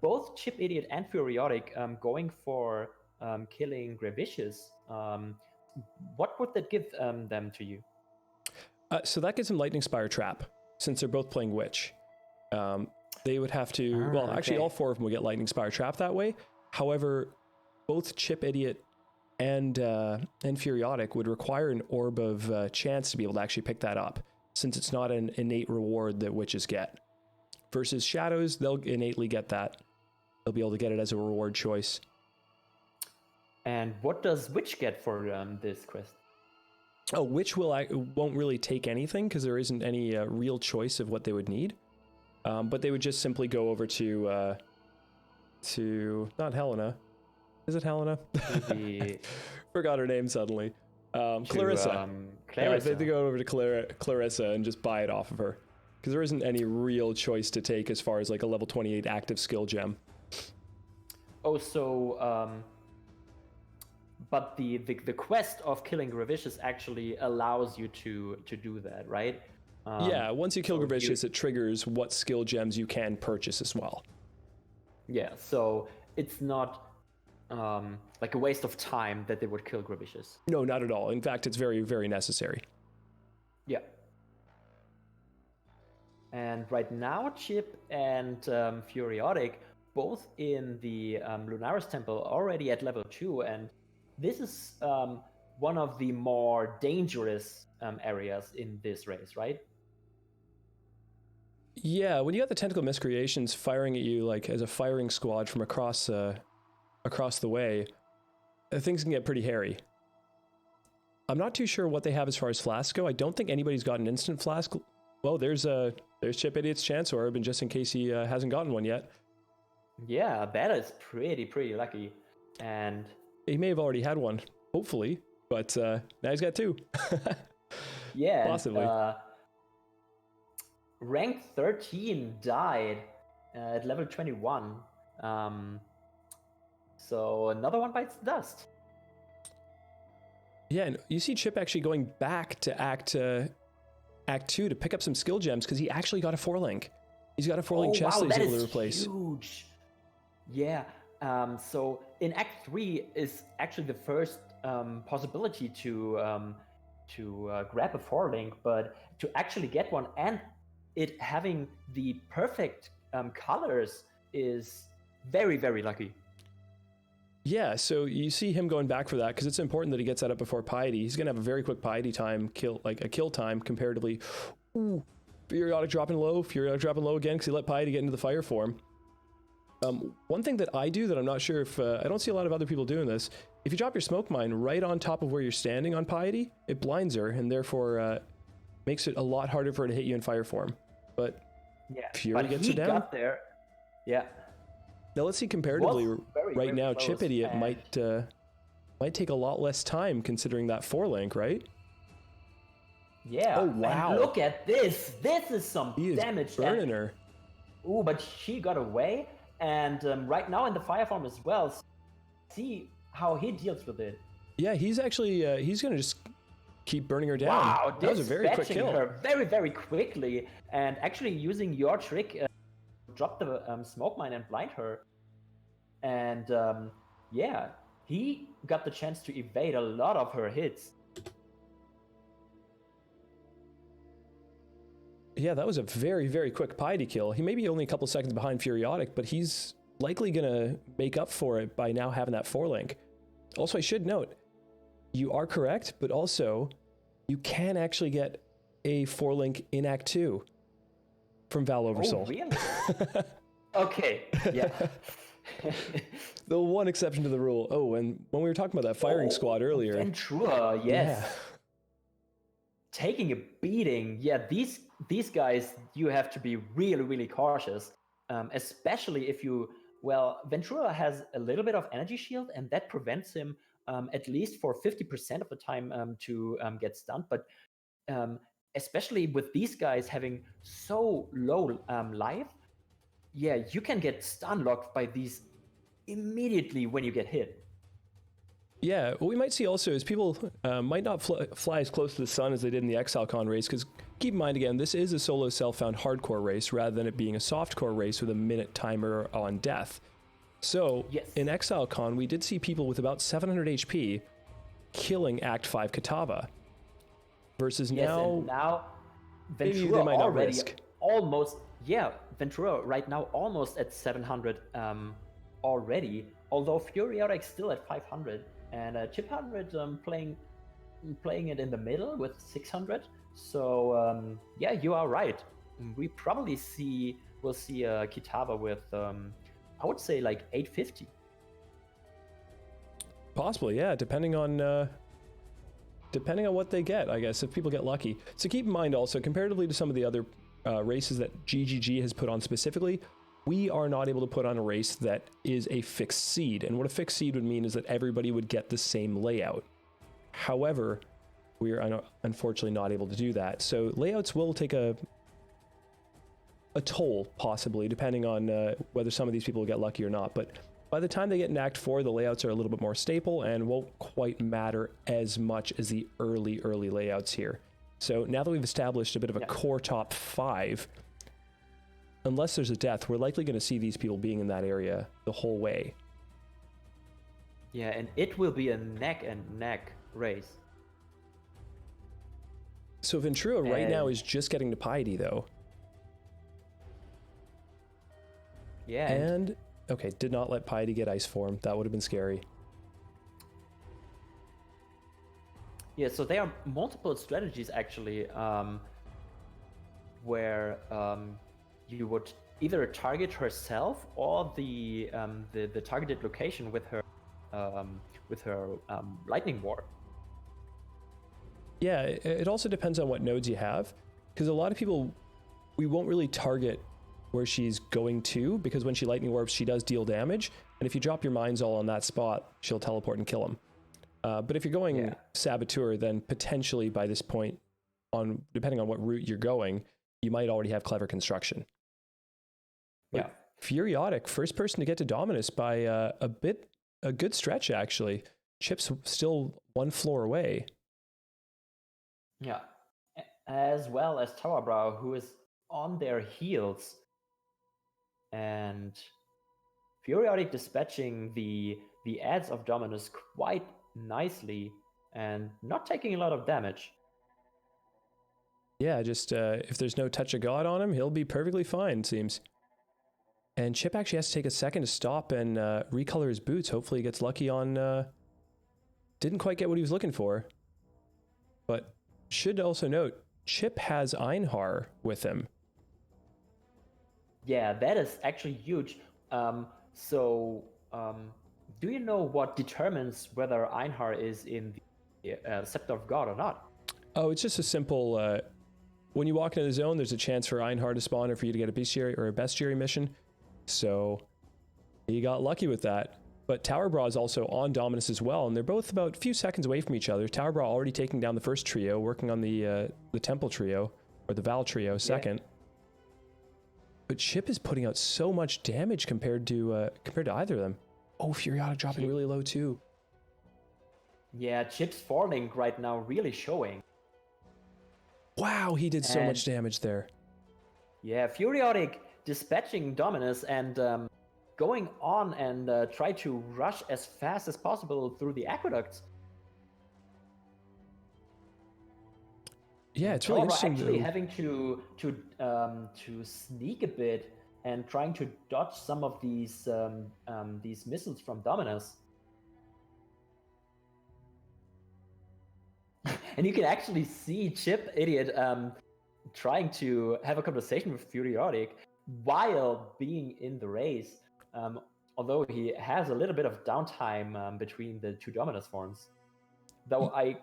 both Chip Idiot and Furiotic going for killing Gravicious. What would that give them to you? So that gives them Lightning Spire Trap, since they're both playing Witch. They would have to... actually, all four of them will get Lightning Spire Trap that way. However, both Chip Idiot and Furiotic would require an Orb of Chance to be able to actually pick that up, since it's not an innate reward that Witches get. Versus Shadows, they'll innately get that. They'll be able to get it as a reward choice. And what does Witch get for this quest? Oh, Witch won't really take anything, because there isn't any real choice of what they would need. But they would just simply go over to not Helena. Is it Helena? Forgot her name suddenly. Clarissa. Clarissa. Yeah, they go over to Clarissa and just buy it off of her. Because there isn't any real choice to take as far as like a level 28 active skill gem. Oh, so... but the quest of killing Gravicious actually allows you to do that, right? Yeah, once you kill Gravicious, it triggers what skill gems you can purchase as well. Yeah, so it's not like a waste of time that they would kill Gravicious. No, not at all. In fact, it's very, very necessary. Yeah. And right now, Chip and Furiotic, both in the Lunaris Temple, already at level 2, and this is one of the more dangerous areas in this race, right? Yeah, when you got the Tentacle Miscreations firing at you like as a firing squad from across the way, things can get pretty hairy. I'm not too sure what they have as far as flasks go. I don't think anybody's got an instant flask. Well, there's Chip Idiot's Chance Orb, and just in case he hasn't gotten one yet. Yeah, that is pretty lucky. And he may have already had one, hopefully, but now he's got two. Yeah, possibly. Rank 13 died at level 21. So another one bites the dust. Yeah, and you see Chip actually going back to Act 2 to pick up some skill gems because he actually got a 4-link. He's got a 4-link chest that he's able to replace. Huge. Yeah. So in Act 3 is actually the first possibility to grab a 4-link, but to actually get one and it having the perfect colors is very, very lucky. Yeah, so you see him going back for that because it's important that he gets that up before Piety. He's going to have a very quick Piety time, kill time comparatively. Ooh, Furiotic dropping low again because he let Piety get into the fire form. One thing that I do that I'm not sure if, I don't see a lot of other people doing this, if you drop your smoke mine right on top of where you're standing on Piety, it blinds her and therefore makes it a lot harder for her to hit you in fire form. But yeah, Fury gets it down. Got there. Yeah. Now let's see comparatively right now, close, Chip Idiot might take a lot less time considering that 4-link, right? Yeah. Oh wow! And look at this. This is some he is damage. Burning her. Ooh, but she got away, And right now in the fire form as well, see how he deals with it. Yeah, he's actually, he's going to just keep burning her down. Wow, that was a very quick dispatching kill. her very, very quickly, and actually using your trick, drop the smoke mine and blind her. And yeah, he got the chance to evade a lot of her hits. Yeah, that was a very, very quick piety kill. He may be only a couple seconds behind Furiotic, but he's likely going to make up for it by now having that 4-link. Also, I should note, you are correct, but also you can actually get a 4-link in Act 2 from Val Oversoul. Oh, really? Okay, yeah. The one exception to the rule. Oh, and when we were talking about that firing squad earlier. Ventura, yes. Yeah. Taking a beating. Yeah, these guys, you have to be really, really cautious. Especially if you, well, Ventura has a little bit of energy shield, and that prevents him at least for 50% of the time to get stunned. But especially with these guys having so low life, yeah, you can get stun locked by these immediately when you get hit. Yeah, what we might see also is people might not fly as close to the sun as they did in the ExileCon race, because keep in mind again, this is a solo self-found hardcore race rather than it being a softcore race with a minute timer on death. So yes. In ExileCon, we did see people with about 700 HP killing Act 5 Kitava, versus now Ventura they might not already risk. Almost, yeah, Ventura right now almost at 700 already, although Furiotic's still at 500, and Chip 100 playing it in the middle with 600. So yeah, you are right. We probably will see Kitava with I would say like 850. Possibly, yeah, depending on what they get, I guess, if people get lucky. So keep in mind also, comparatively to some of the other races that GGG has put on specifically, we are not able to put on a race that is a fixed seed. And what a fixed seed would mean is that everybody would get the same layout. However, we are unfortunately not able to do that. So layouts will take a toll, possibly, depending on whether some of these people will get lucky or not. But by the time they get in Act 4, the layouts are a little bit more staple and won't quite matter as much as the early layouts here. So now that we've established a bit of a core top 5, unless there's a death, we're likely going to see these people being in that area the whole way. Yeah, and it will be a neck and neck race. So Ventura right now is just getting to Piety, though. Yeah. And okay, did not let Piety get ice form. That would have been scary. Yeah, so there are multiple strategies actually, where you would either target herself or the targeted location with her lightning ward. Yeah, it also depends on what nodes you have, because a lot of people, we won't really target where she's going to, because when she lightning warps, she does deal damage, and if you drop your mines all on that spot, she'll teleport and kill him. But if you're going Saboteur, then potentially by this point, depending on what route you're going, you might already have clever construction. But Furiotic, first person to get to Dominus by a good stretch actually. Chip's still one floor away. Yeah, as well as Towerbrow, who is on their heels, and Furiotic dispatching the ads of Dominus quite nicely and not taking a lot of damage. Yeah, just if there's no touch of God on him, he'll be perfectly fine, it seems. And Chip actually has to take a second to stop and recolor his boots. Hopefully he gets lucky on... didn't quite get what he was looking for. But should also note, Chip has Einhar with him. Yeah, that is actually huge. Do you know what determines whether Einhar is in the Scepter of God or not? Oh, it's just a simple... when you walk into the zone, there's a chance for Einhar to spawn or for you to get a bestiary or a bestiary mission. So he got lucky with that. But Towerbra is also on Dominus as well, and they're both about a few seconds away from each other. Towerbra already taking down the first trio, working on the Temple trio, or the Val trio second. But Chip is putting out so much damage compared to either of them. Oh, Furiotic dropping really low too. Yeah, Chip's falling right now really showing. Wow, he did so much damage there. Yeah, Furiotic dispatching Dominus and going on and try to rush as fast as possible through the aqueducts. Yeah, it's really interesting. Actually having to sneak a bit and trying to dodge some of these missiles from Dominus. And you can actually see Chip Idiot trying to have a conversation with Furiotic while being in the race, although he has a little bit of downtime between the two Dominus forms. Though I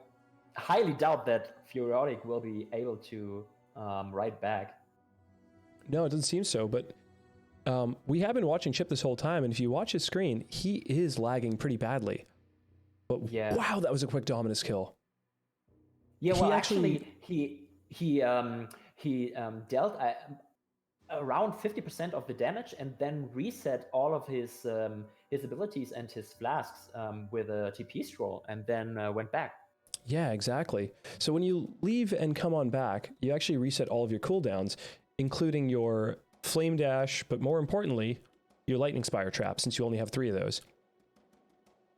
highly doubt that Furiotic will be able to ride back. No, it doesn't seem so, but we have been watching Chip this whole time, and if you watch his screen, he is lagging pretty badly. But yeah. Wow, that was a quick Dominus kill. Yeah, well, he dealt around 50% of the damage and then reset all of his abilities and his flasks with a TP scroll and then went back. Yeah, exactly. So when you leave and come on back, you actually reset all of your cooldowns, including your Flame Dash, but more importantly, your Lightning Spire trap, since you only have 3 of those.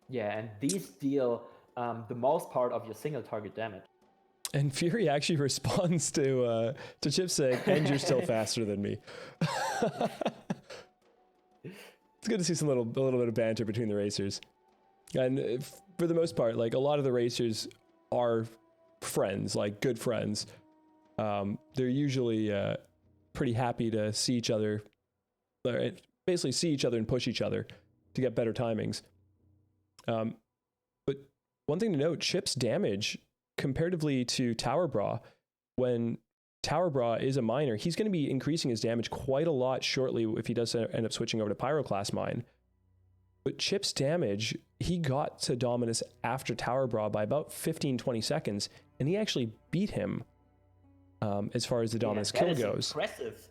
Yeah, and these deal the most part of your single target damage. And Fury actually responds to Chip saying, "And you're still faster than me." It's good to see a little bit of banter between the racers. And for the most part, like a lot of the racers are friends, like good friends. They're usually pretty happy to see each other, basically see each other and push each other to get better timings. But one thing to note, Chip's damage comparatively to Tower Bra, when Tower Bra is a miner, he's going to be increasing his damage quite a lot shortly if he does end up switching over to Pyroclast Mine. But Chip's damage, he got to Dominus after Tower Bra by about 15-20 seconds, and he actually beat him as far as the Dominus kill goes. Impressive.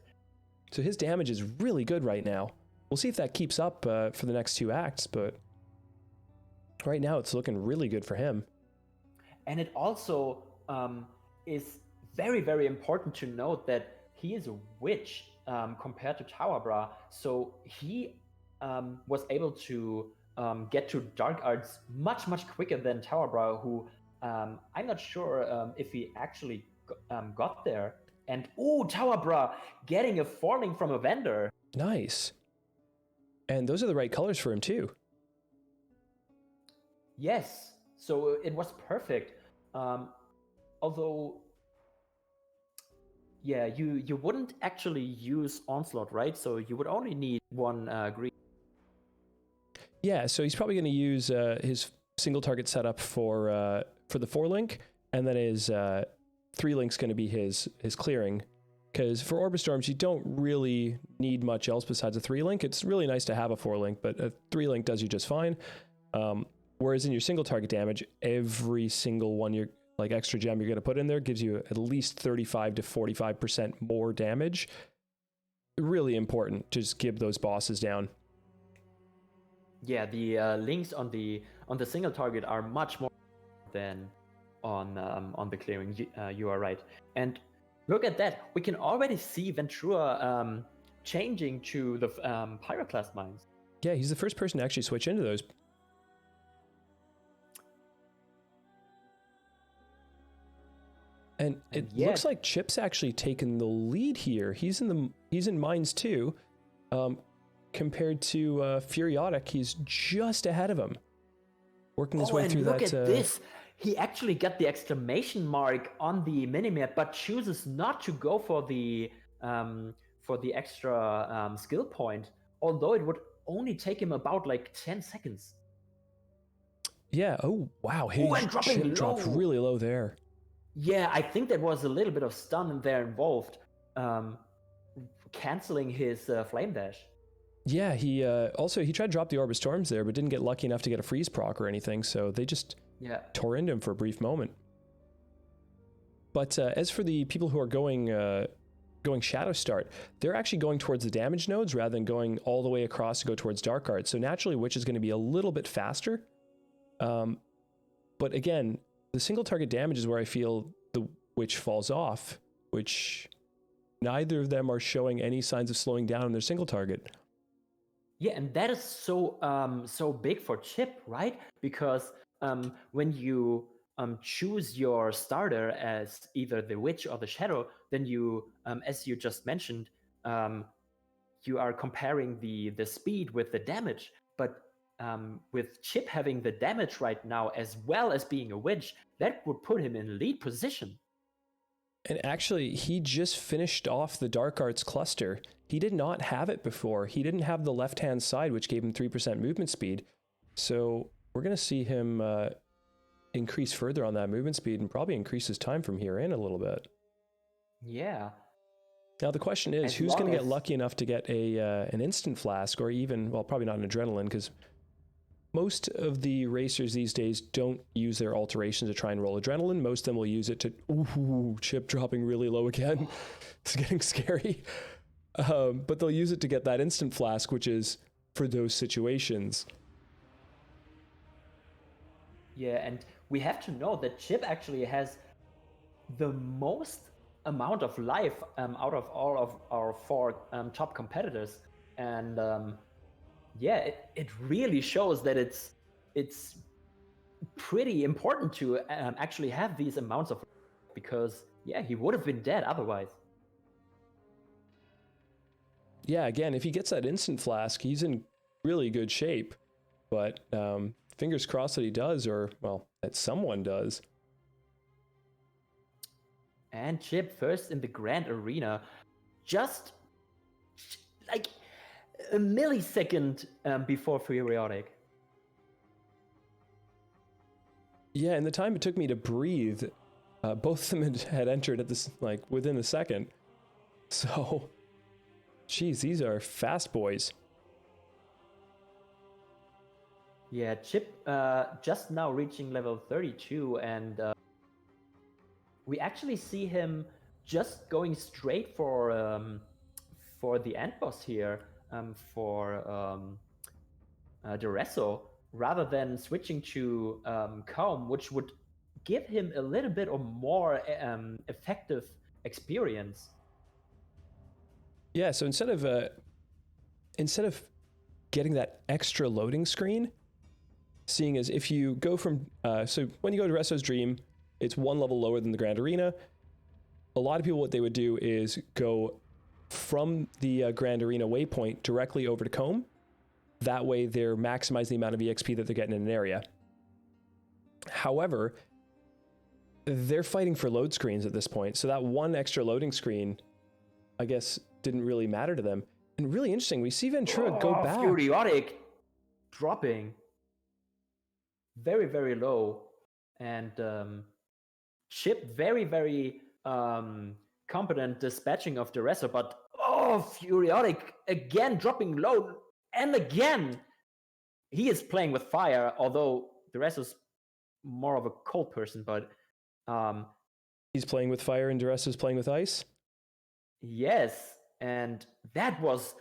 So his damage is really good right now. We'll see if that keeps up for the next 2 acts, but right now it's looking really good for him. And it also is very, very important to note that he is a witch compared to Tower Bra. So he was able to get to Dark Arts much, much quicker than Tower Bra, who I'm not sure if he actually got there. And Tower Bra getting a falling from a vendor. Nice. And those are the right colors for him too. Yes. So it was perfect. Although, yeah, you wouldn't actually use Onslaught, right? So you would only need 1 green. Yeah, so he's probably going to use his single target setup for the 4-link, and then his 3-link's going to be his clearing. Because for Orbit Storms, you don't really need much else besides a 3-link. It's really nice to have a 4-link, but a 3-link does you just fine. Whereas in your single target damage, every single one extra gem you're going to put in there gives you at least 35 to 45% more damage. Really important to just give those bosses down. Yeah, the links on the single target are much more than on the clearing. You are right. And look at that. We can already see Ventura changing to the Pyroclast mines. Yeah, he's the first person to actually switch into those. And it looks like Chip's actually taken the lead here. He's in mines too. Compared to Furiotic, he's just ahead of him. Working his way through that. Look at this. He actually got the exclamation mark on the minimap, but chooses not to go for the extra skill point, although it would only take him about 10 seconds. Yeah. Oh, wow. His chip dropped really low there. Yeah, I think there was a little bit of stun there involved, canceling his flame dash. Yeah, he tried to drop the Orb of Storms there, but didn't get lucky enough to get a freeze proc or anything, so they just tore into him for a brief moment. But as for the people who are going going Shadow Start, they're actually going towards the damage nodes rather than going all the way across to go towards Dark Art. So naturally, Witch is going to be a little bit faster. But again, the single target damage is where I feel the Witch falls off, which neither of them are showing any signs of slowing down in their single target. Yeah, and that is so big for Chip, right? Because when you choose your starter as either the Witch or the Shadow, then you, as you just mentioned, you are comparing the speed with the damage. But with Chip having the damage right now, as well as being a Witch, that would put him in lead position. And actually, he just finished off the Dark Arts cluster. He did not have it before. He didn't have the left-hand side, which gave him 3% movement speed. So we're going to see him increase further on that movement speed and probably increase his time from here in a little bit. Yeah. Now the question is, who's going to get lucky enough to get an instant flask, or even, well, probably not an adrenaline, because most of the racers these days don't use their alterations to try and roll adrenaline. Most of them will use it to, ooh, Chip dropping really low again. It's getting scary. But they'll use it to get that instant flask, which is for those situations. Yeah, and we have to know that Chip actually has the most amount of life out of all of our 4 top competitors. And yeah, it really shows that it's pretty important to actually have these amounts of, because yeah, he would have been dead otherwise. Yeah, again, if he gets that instant flask, he's in really good shape. But fingers crossed that he does, or, well, that someone does. And Chip first in the Grand Arena, just like a millisecond before Furiotic. Yeah, and the time it took me to breathe, both of them had entered at this, like, within a second. So, geez, these are fast boys. Yeah, Chip just now reaching level 32, and we actually see him just going straight for the end boss here, for Deresso, rather than switching to Comb, which would give him a little bit of more effective experience. Yeah, so instead of getting that extra loading screen, seeing as if you go from so when you go to Deresso's Dream, it's 1 level lower than the Grand Arena. A lot of people, what they would do is go from the Grand Arena waypoint directly over to Comb. That way they're maximizing the amount of EXP that they're getting in an area. However, they're fighting for load screens at this point, so that 1 extra loading screen, I guess, didn't really matter to them. And really interesting, we see Ventura go back. Furiotic dropping very, very low. And Chip very, very competent dispatching of Deresso, but Furiotic again dropping low, and again he is playing with fire, although Deresso's more of a cold person, but he's playing with fire and Deresso's playing with ice. Yes, and that was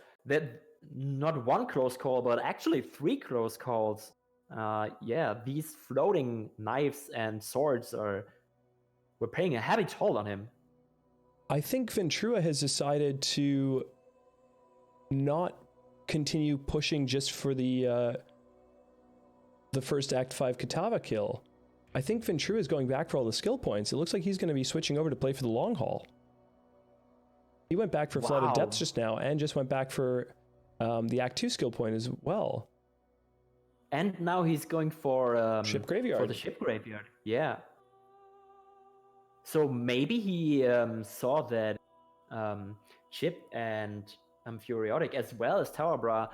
not 1 close call, but actually 3 close calls. Yeah, these floating knives and swords were paying a heavy toll on him. I think Ventura has decided to not continue pushing just for the first Act 5 Kitava kill. I think Ventura is going back for all the skill points. It looks like he's going to be switching over to play for the long haul. He went back for Flooded Depths just now, and just went back for the Act 2 skill point as well. And now he's going for Ship Graveyard. For the Ship Graveyard, yeah. So maybe he saw that Chip and Furiotic, as well as Towerbra,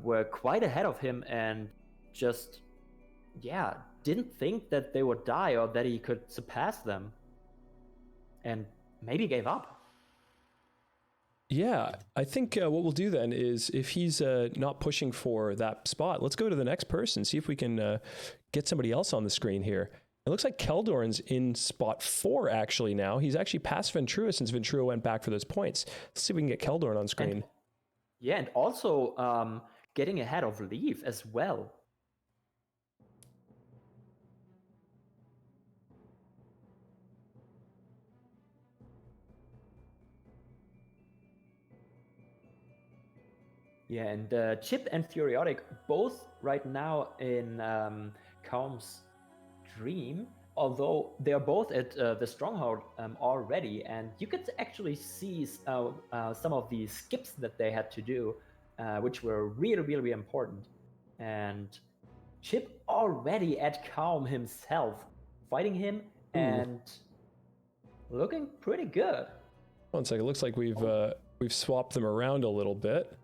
were quite ahead of him, and just, yeah, didn't think that they would die or that he could surpass them, and maybe gave up. Yeah, I think what we'll do then is, if he's not pushing for that spot, let's go to the next person, see if we can get somebody else on the screen here. It looks like Keldorn's in spot 4 actually now. He's actually past Ventrua since Ventrua went back for those points. Let's see if we can get Keldorn on screen. And also getting ahead of Leaf as well. Yeah, and Chip and Furiotic both right now in Calm's Dream, although they're both at the Stronghold already, and you could actually see some of the skips that they had to do, which were really, really important. And Chip already at Calm himself, fighting him and looking pretty good. One second, it looks like we've swapped them around a little bit.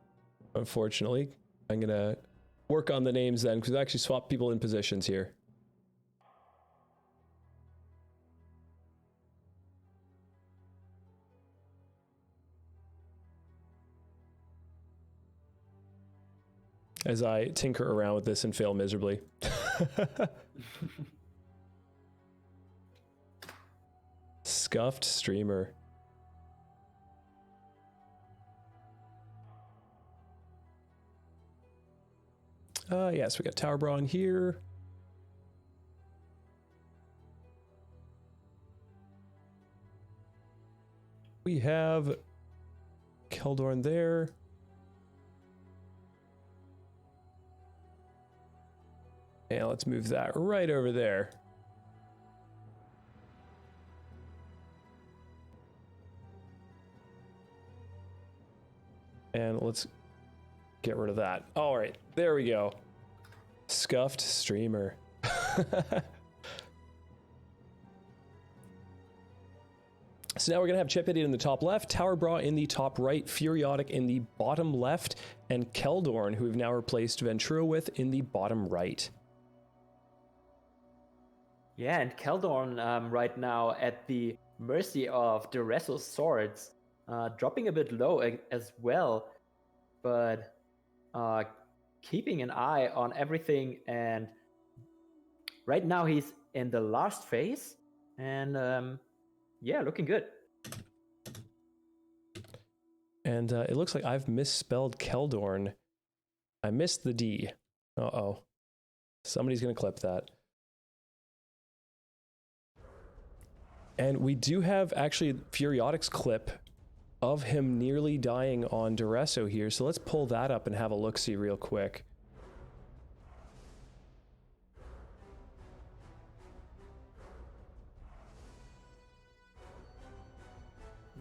Unfortunately, I'm gonna work on the names then, because I actually swapped people in positions here. As I tinker around with this and fail miserably. Scuffed streamer. Yes, we got Tower Bra in here. We have Keldorn there. And let's move that right over there. And let's get rid of that. All right, there we go. Scuffed streamer. So now we're gonna have Chip Idiot in the top left, Tower Bra in the top right, Furiotic in the bottom left, and Keldorn, who we've now replaced Ventrua with, in the bottom right. Yeah, and Keldorn right now at the mercy of Duresso's swords, dropping a bit low as well, but keeping an eye on everything. And right now he's in the last phase, and yeah, looking good. And it looks like I've misspelled Keldorn. I missed the D. Uh-oh. Somebody's gonna clip that. And we do have actually Furiotic's clip of him nearly dying on Duresso here, so let's pull that up and have a look-see real quick.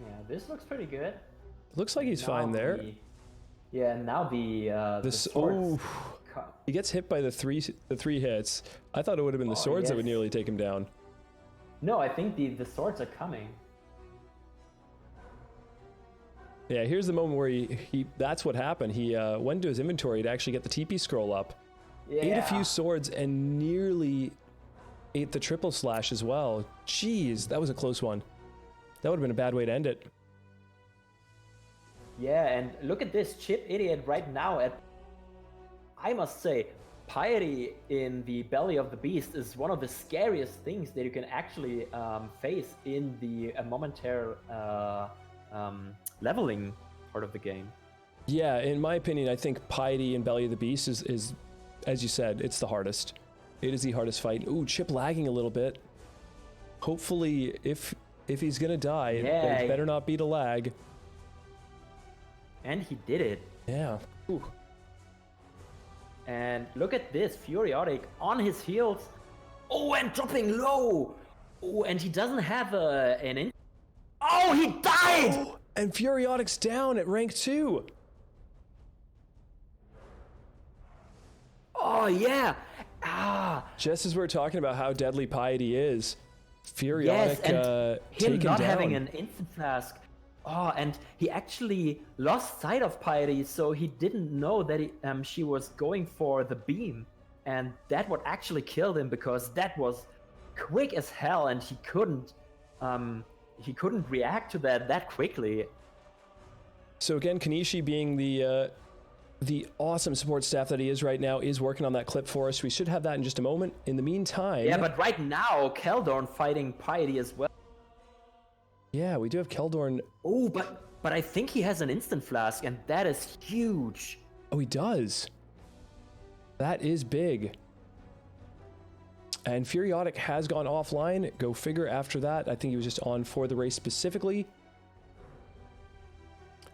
Yeah, this looks pretty good. Looks like he's fine there. Yeah, now the swords. He gets hit by the three hits. I thought it would have been the swords that would nearly take him down. No, I think the swords are coming. Yeah, here's the moment where he that's what happened. He went to his inventory to actually get the TP scroll up. Yeah. Ate a few swords and nearly ate the triple slash as well. Jeez, that was a close one. That would have been a bad way to end it. Yeah, and look at this Chip Idiot right now at, I must say, piety in the belly of the beast is one of the scariest things that you can actually face in the momentary leveling part of the game. Yeah, in my opinion, I think piety in belly of the beast is, as you said, it's the hardest. It is the hardest fight. Ooh, Chip lagging a little bit. Hopefully, if he's gonna die, it better not be to lag. And he did it. Yeah. Ooh. And look at this, Furiotic on his heels. Oh, and dropping low. Oh, and he doesn't have an Oh, he died! Oh, and Furiotic's down at rank 2. Oh, yeah. Ah. Just as we're talking about how deadly piety is, Furiotic him not down. Having an instant flask. Oh, and he actually lost sight of Piety, so he didn't know that she was going for the beam. And that would actually kill him, because that was quick as hell, and he couldn't react to that quickly. So again, Kanishi being the the awesome support staff that he is right now is working on that clip for us. We should have that in just a moment. In the meantime... Yeah, but right now, Keldorn fighting Piety as well. Yeah, we do have Keldorn. Oh, but I think he has an instant flask, and that is huge. Oh, he does. That is big. And Furiotic has gone offline. Go figure after that. I think he was just on for the race specifically.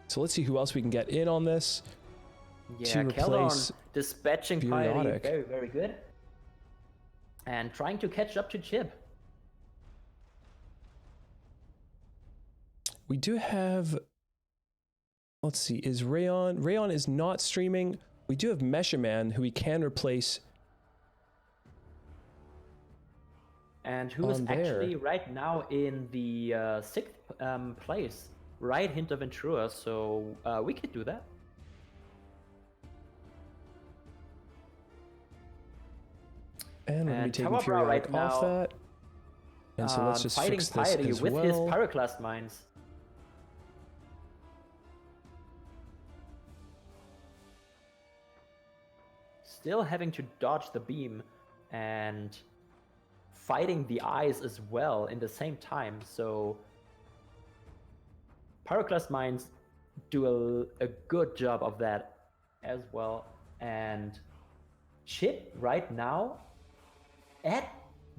So let's see who else we can get in on this. Yeah, Keldorn dispatching Piety, very, very good. And trying to catch up to Chip. We do have... Let's see, is Rayon... Rayon is not streaming. We do have Meshaman, who we can replace. And who is actually right now in the 6th place, right Hinter Ventura, so we could do that. And we're going to be taking Furiotic off that. And so let's just fix this Piety as with well. his Pyroclast mines. Still having to dodge the beam and fighting the eyes as well in the same time. So Pyroclast mines do a good job of that as well. And Chip right now at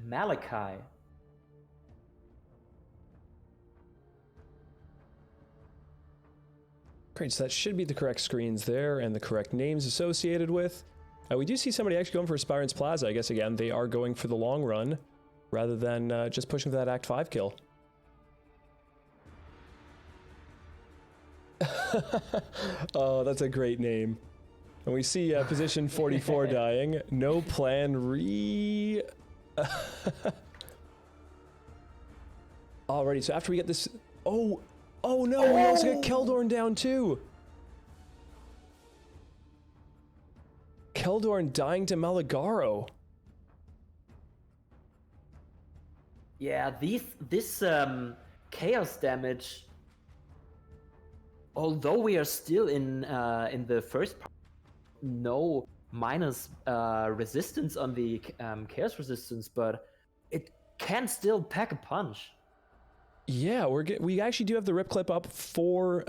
Malachi. Great, so that should be the correct screens there and the correct names associated with. We do see somebody actually going for Aspirant's Plaza. I guess, again, they are going for the long run rather than just pushing for that Act 5 kill. Oh, that's a great name. And we see position 44 dying. No plan re... Alrighty, so after we get this... Oh no, we also got Keldorn down too! Keldorn dying to Malagaro. Yeah, this chaos damage, although we are still in the first part, no minus resistance on the chaos resistance, but it can still pack a punch. Yeah, we actually do have the rip clip up for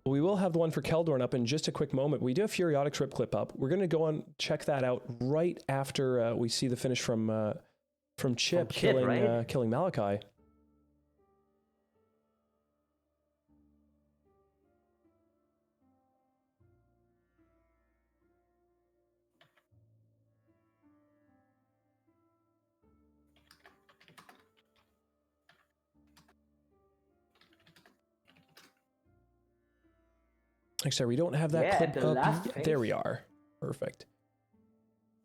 we will have the one for Keldorn up in just a quick moment. We do have Furiotic's rip clip up. We're going to go on check that out right after we see the finish from Chip killing right? Killing Malachi. Sorry, we don't have that clip up. There we are. Perfect.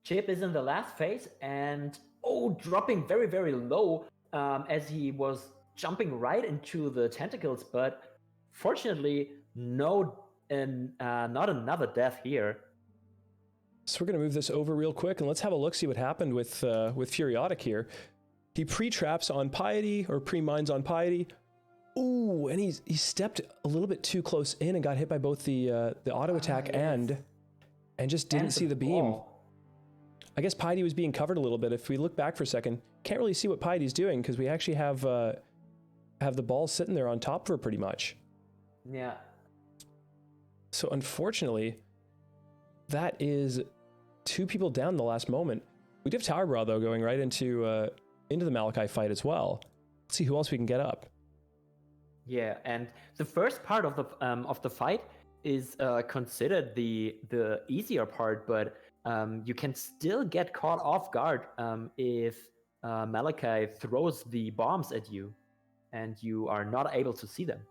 Chip is in the last phase and dropping very, very low as he was jumping right into the tentacles, but fortunately not another death here. So we're going to move this over real quick and let's have a look, see what happened with Furiotic here. He pre-traps on Piety, or pre-mines on Piety. Ooh, and he stepped a little bit too close in and got hit by both the auto attack and just didn't see the beam. I guess Piety was being covered a little bit. If we look back for a second, can't really see what Piety's doing because we actually have the ball sitting there on top for pretty much. Yeah. So unfortunately, that is 2 people down in the last moment. We do have Tower Bra though going right into the Malachi fight as well. Let's see who else we can get up. Yeah, and the first part of the fight is considered the easier part, but you can still get caught off guard if Malachi throws the bombs at you, and you are not able to see them.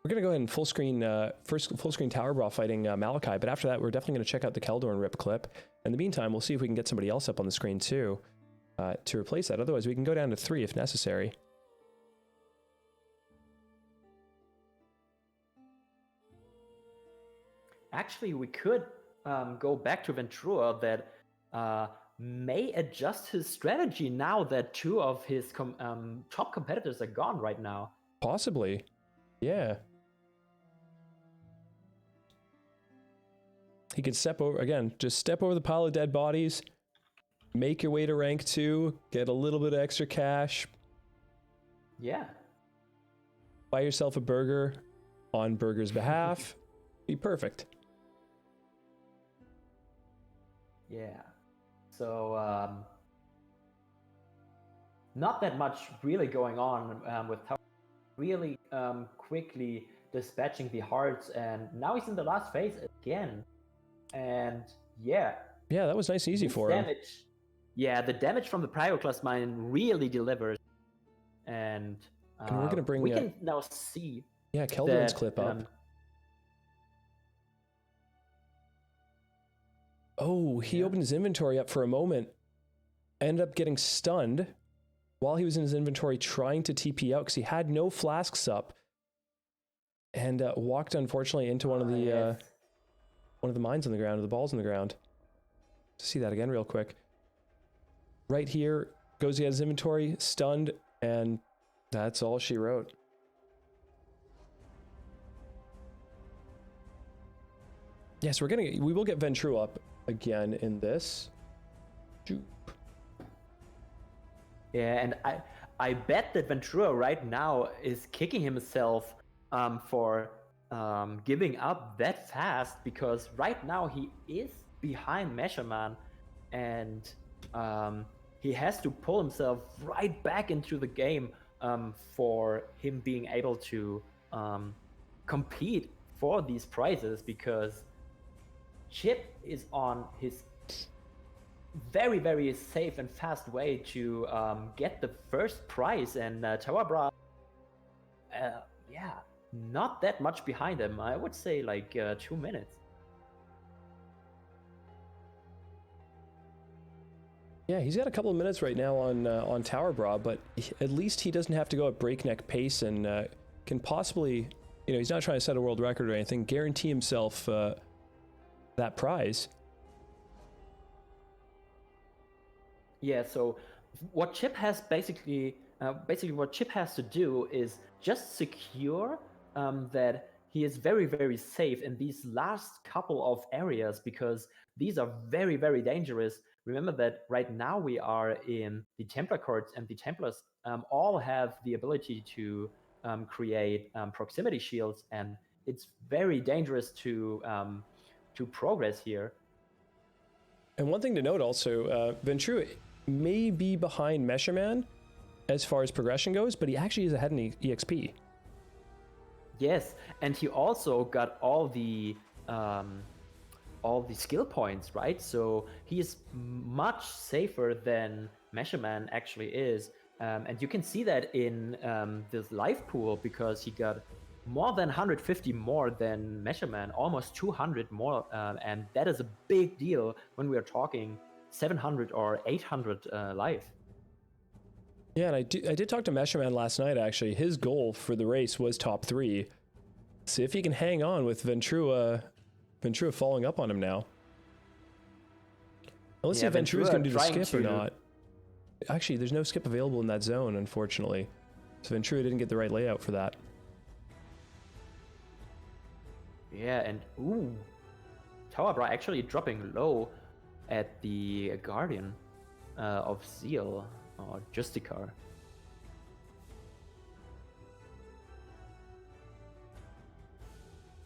We're gonna go ahead and full screen Tower Bra fighting Malachi, but after that, we're definitely gonna check out the Keldorn rip clip. In the meantime, we'll see if we can get somebody else up on the screen too to replace that. Otherwise, we can go down to 3 if necessary. Actually, we could go back to Ventura that may adjust his strategy now that 2 of his top competitors are gone right now. Possibly, yeah. He could step over, again, just step over the pile of dead bodies, make your way to rank 2, get a little bit of extra cash. Yeah. Buy yourself a burger on Burger's behalf. Be perfect. Yeah. So, not that much really going on with Tower. Really quickly dispatching the hearts, and now he's in the last phase again. And yeah. Yeah, that was nice and easy for him. Yeah, the damage from the Pyroclast Mine really delivers. And we're going to bring... we can now see... Yeah, Keldarin's clip up. He opened his inventory up for a moment, ended up getting stunned while he was in his inventory trying to TP out because he had no flasks up, and walked unfortunately into one of the mines on the ground, or the balls on the ground. See that again real quick. Right here, goes to get his inventory, stunned, and that's all she wrote. Yes, we will get Ventrue up again in this. Yeah, and I bet that Ventura right now is kicking himself for giving up that fast, because right now he is behind Measure and he has to pull himself right back into the game for him being able to compete for these prizes, because Chip is on his very, very safe and fast way to get the first prize, and Tawabra, not that much behind him. I would say like 2 minutes. Yeah, he's got a couple of minutes right now on Tower Bra, but at least he doesn't have to go at breakneck pace, and can possibly, he's not trying to set a world record or anything, guarantee himself that prize. Yeah, so what Chip has basically what Chip has to do is just secure that he is very, very safe in these last couple of areas, because these are very, very dangerous. Remember that right now we are in the Templar Courts, and the Templars all have the ability to create proximity shields, and it's very dangerous to progress here. And one thing to note also, Ventrue may be behind Mesherman as far as progression goes, but he actually is ahead in EXP. Yes, and he also got all the skill points, right? So he is much safer than Mesherman actually is, and you can see that in this life pool, because he got more than 150 more than Mesherman, almost 200 more, and that is a big deal when we are talking 700 or 800 life. Yeah, and I did talk to Mesherman last night, actually. His goal for the race was top 3. See if he can hang on with Ventrue following up on him now. Let's see if Ventrue's going to do the skip or not. Actually, there's no skip available in that zone, unfortunately. So Ventrue didn't get the right layout for that. Yeah, and Tawabra actually dropping low at the Guardian of Zeal, or Justicar.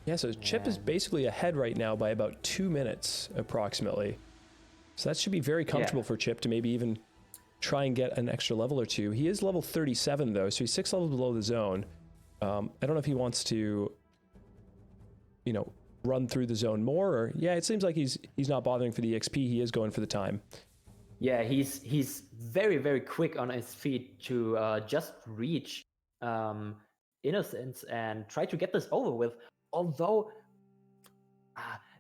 Yeah, so Chip is basically ahead right now by about 2 minutes, approximately. So that should be very comfortable for Chip to maybe even try and get an extra level or 2. He is level 37, though, so he's 6 levels below the zone. I don't know if he wants to, run through the zone more, or it seems like he's not bothering for the XP. He is going for the time. Yeah, he's very, very quick on his feet to just reach Innocence and try to get this over with. Although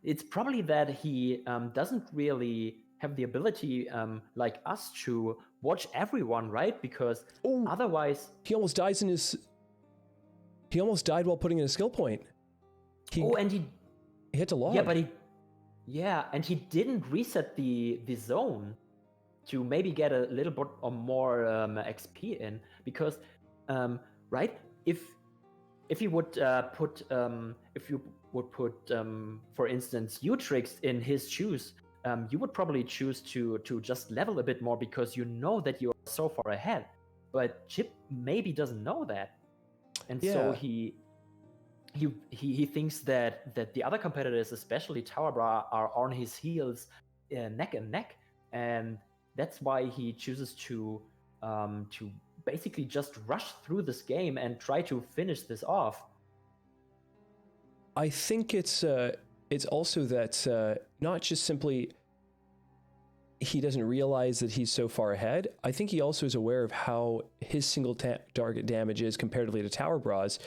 it's probably that he doesn't really have the ability like us to watch everyone, right? Because otherwise he almost dies he almost died while putting in a skill point. And he hit a log. And he didn't reset the zone to maybe get a little bit or more XP in, because right, if if you would put for instance Utrix in his shoes, you would probably choose to just level a bit more because you know that you're so far ahead. But Chip maybe doesn't know that, and so he thinks that the other competitors, especially Tower Bra, are on his heels, neck and neck, and that's why he chooses to basically just rush through this game and try to finish this off. I think it's also that not just simply he doesn't realize that he's so far ahead. I think he also is aware of how his single target damage is comparatively to Tower Bra's,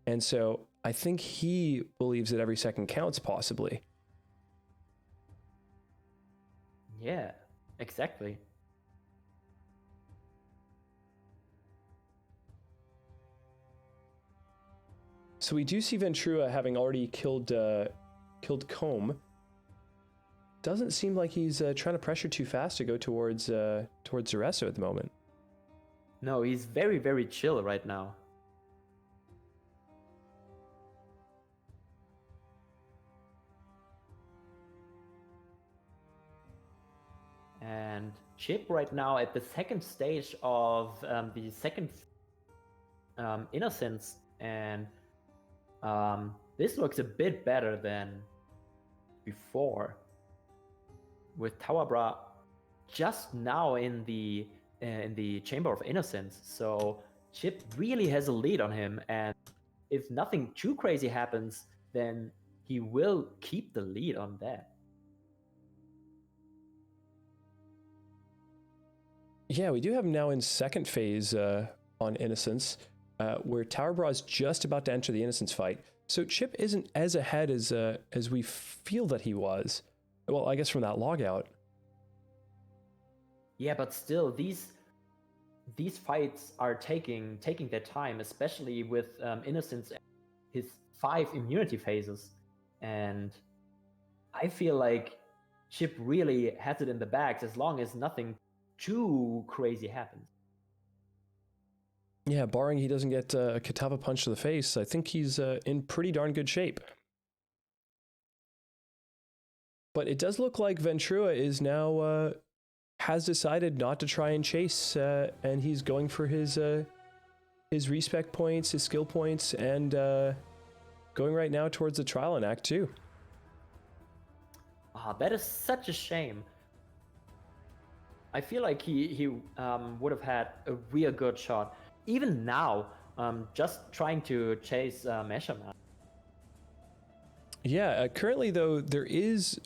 and so I think he believes that every second counts, possibly. Yeah, exactly. So we do see Ventrua having already killed Comb. Doesn't seem like he's trying to pressure too fast to go towards Zeresso at the moment. No, he's very, very chill right now. And Chip right now at the second stage of the second Innocence, and this looks a bit better than before, with Tower Bra just now in the Chamber of Innocence. So Chip really has a lead on him, and if nothing too crazy happens, then he will keep the lead on that. Yeah, we do have him now in second phase on Innocence, where Tower Bra is just about to enter the Innocence fight. So Chip isn't as ahead as we feel that he was. Well, I guess from that logout. Yeah, but still, these fights are taking their time, especially with Innocence, his 5 immunity phases, and I feel like Chip really has it in the bags as long as nothing too crazy happens. Yeah, barring he doesn't get a Kitava punch to the face, I think he's in pretty darn good shape. But it does look like Ventrua is now has decided not to try and chase, and he's going for his respect points, his skill points, and going right now towards the trial in Act 2. That is such a shame. I feel like he would have had a real good shot. Even now, just trying to chase Meshaman. Yeah, currently though, there is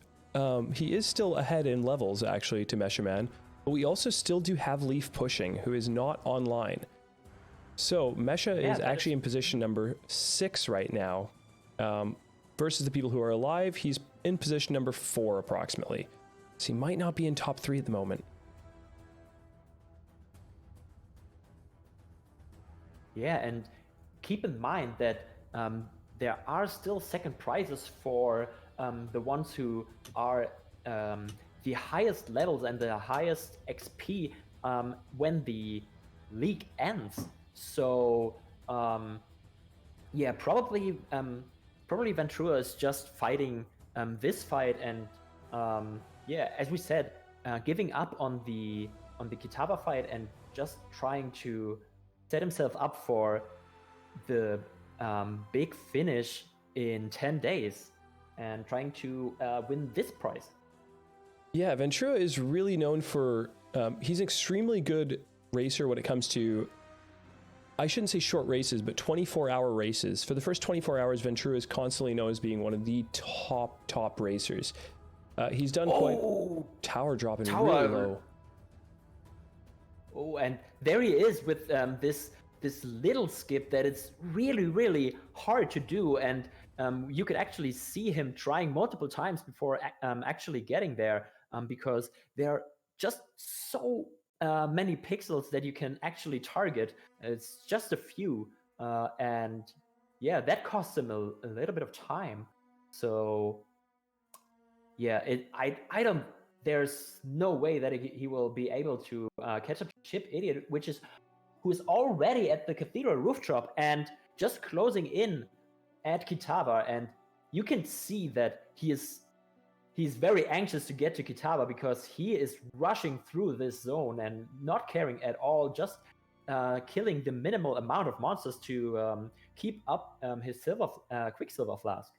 he is still ahead in levels actually to Meshaman, but we also still do have Leaf pushing, who is not online. So Mesha is actually in position number 6 right now, versus the people who are alive. He's in position number 4 approximately, so he might not be in top 3 at the moment. Yeah, and keep in mind that there are still second prizes for the ones who are the highest levels and the highest XP when the league ends. So yeah, probably Ventrua is just fighting this fight, and yeah, as we said, giving up on the Kitava fight and just trying to set himself up for the big finish in 10 days and trying to win this prize. Yeah, Ventrua is really known for, he's an extremely good racer when it comes to, I shouldn't say short races, but 24-hour races. For the first 24 hours, Ventrua is constantly known as being one of the top racers. He's done quite tower dropping really low. Oh, and there he is with this little skip that it's really hard to do, and you could actually see him trying multiple times before actually getting there, because there are just so many pixels that you can actually target. It's just a few, and yeah, that costs him a little bit of time. So yeah, I don't. There's no way that he will be able to catch up to Chip Idiot, who is already at the Cathedral rooftop. And just closing in at Kitava, and you can see that he's very anxious to get to Kitava because he is rushing through this zone and not caring at all, just killing the minimal amount of monsters to keep up his Quicksilver Flask.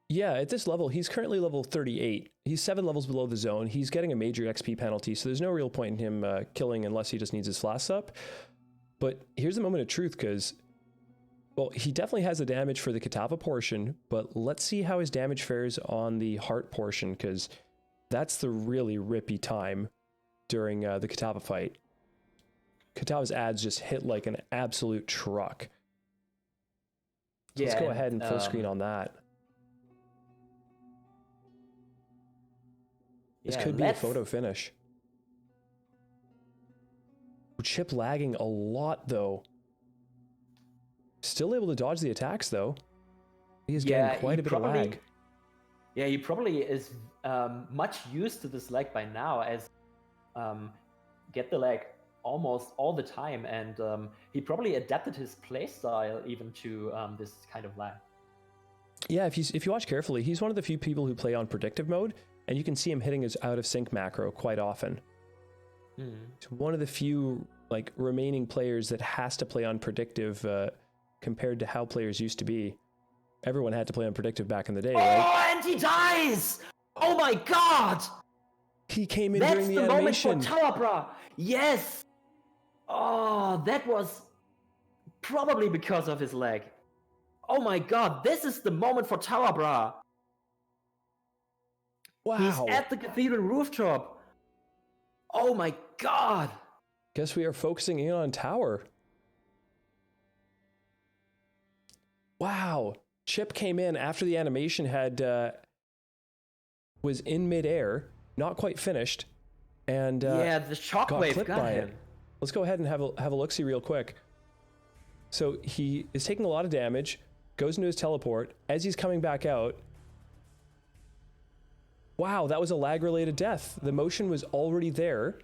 Yeah, at this level, he's currently level 38. He's 7 levels below the zone. He's getting a major XP penalty, so there's no real point in him killing unless he just needs his flasks up. But here's the moment of truth, because, well, he definitely has the damage for the Kitava portion, but let's see how his damage fares on the heart portion, because that's the really rippy time during the Kitava fight. Kitava's ads just hit like an absolute truck. So let's go ahead and full screen on that. This could be a photo finish. Chip lagging a lot, though. Still able to dodge the attacks, though. He's getting quite a bit of lag. Yeah, he probably is much used to this lag by now, as get the lag almost all the time, and he probably adapted his playstyle even to this kind of lag. Yeah, if you watch carefully, he's one of the few people who play on predictive mode, and you can see him hitting his out of sync macro quite often. He's one of the few remaining players that has to play on predictive compared to how players used to be. Everyone had to play on predictive back in the day, right? Oh, and he dies! Oh my god! He came in during the animation. That's the moment for Talabra! Yes! Oh, that was probably because of his leg. Oh my god, this is the moment for Talabra! Wow. He's at the cathedral rooftop. Oh my god! Guess we are focusing in on Tower. Wow. Chip came in after the animation was in midair, not quite finished, and yeah, the shockwave got him. Let's go ahead and have a look-see real quick. So he is taking a lot of damage, goes into his teleport. As he's coming back out, wow, that was a lag-related death. The motion was already there.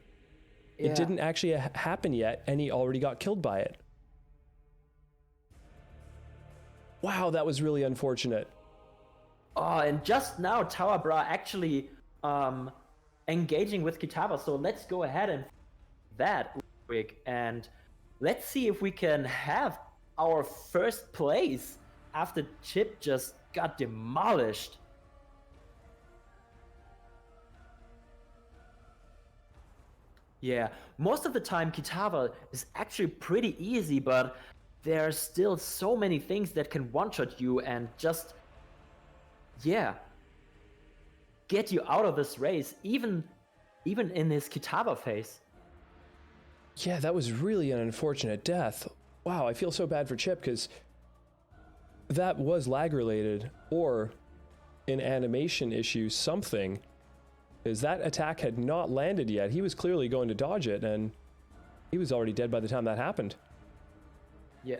Yeah. It didn't actually happen yet, and he already got killed by it. Wow, that was really unfortunate. Oh, and just now, Talabra actually engaging with Kitava, so let's go ahead and that real quick, and let's see if we can have our first place after Chip just got demolished. Yeah, most of the time Kitava is actually pretty easy, but there are still so many things that can one-shot you and just, yeah, get you out of this race, even in his Kitava phase. Yeah, that was really an unfortunate death. Wow, I feel so bad for Chip, because that was lag-related, or an animation issue, something. Because that attack had not landed yet. He was clearly going to dodge it, and he was already dead by the time that happened. Yeah.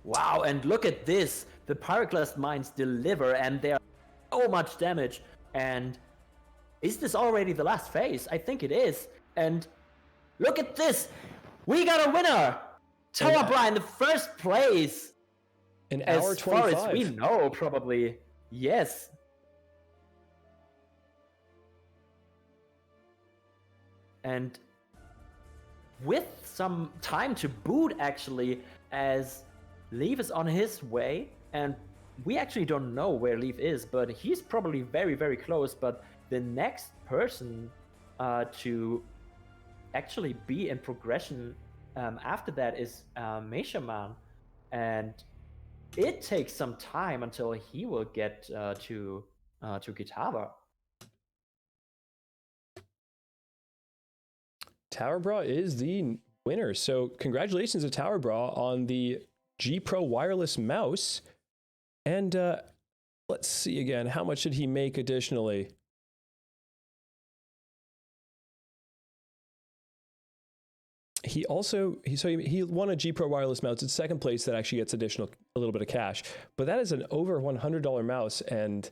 Wow, and look at this. The Pyroclast mines deliver, and they are so much damage. And is this already the last phase? I think it is. And look at this. We got a winner. Talabra in the first place. An hour 25. As far as we know, probably. Yes. And with some time to boot, actually, as Leaf is on his way, and we actually don't know where Leaf is, but he's probably very, very close. But the next person to actually be in progression after that is Meishaman, and it takes some time until he will get to Kitava. Towerbra is the winner, so congratulations to Towerbra on the G Pro wireless mouse. And let's see again, how much did he make additionally? He also he won a G Pro wireless mouse. It's second place that actually gets a little bit of cash, but that is an over $100 mouse. And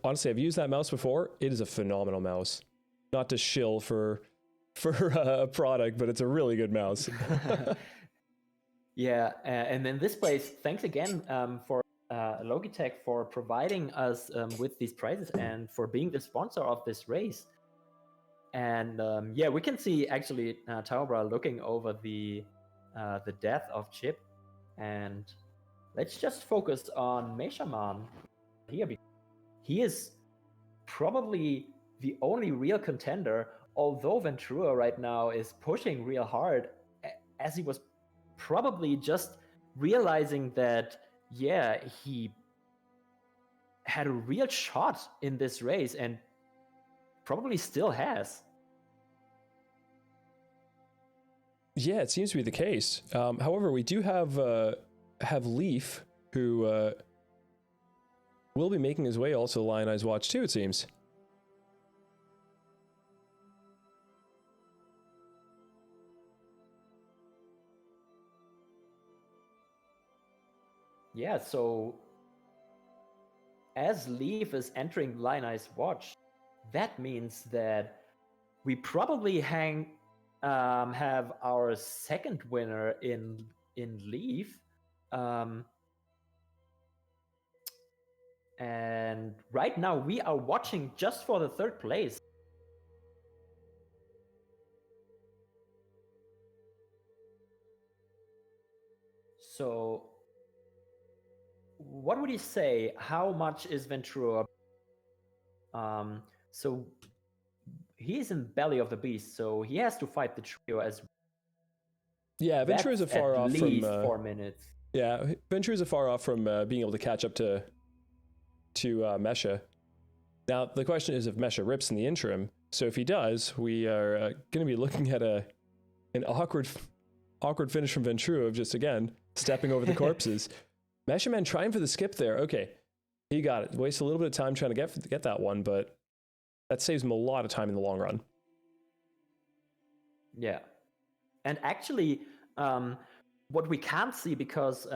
honestly, I've used that mouse before. It is a phenomenal mouse. Not to shill for for a product, but it's a really good mouse. Yeah, and in this place, thanks again for Logitech for providing us with these prizes and for being the sponsor of this race. And yeah, we can see actually Taubra looking over the death of Chip, and let's just focus on Meshaman here, because he is probably the only real contender, although Ventura right now is pushing real hard, as he was probably just realizing that, yeah, he had a real shot in this race and probably still has. Yeah, it seems to be the case. However, we do have Leaf, who will be making his way also to Lion Eyes Watch too, it seems. Yeah, so as Leaf is entering Lion Eyes Watch, that means that we probably have our second winner in Leaf. And right now we are watching just for the third place. So what would you say? How much is Ventura? So he's in belly of the beast, so he has to fight the trio as well. Yeah, Ventura's a far off from from 4 minutes. Yeah, Ventura's a far off from being able to catch up to Mesha. Now the question is if Mesha rips in the interim. So if he does, we are going to be looking at an awkward finish from Ventura of just again stepping over the corpses. Mesha Man trying for the skip there. Okay, he got it. Wasted a little bit of time trying to get that one, but that saves him a lot of time in the long run. Yeah. And actually, what we can't see because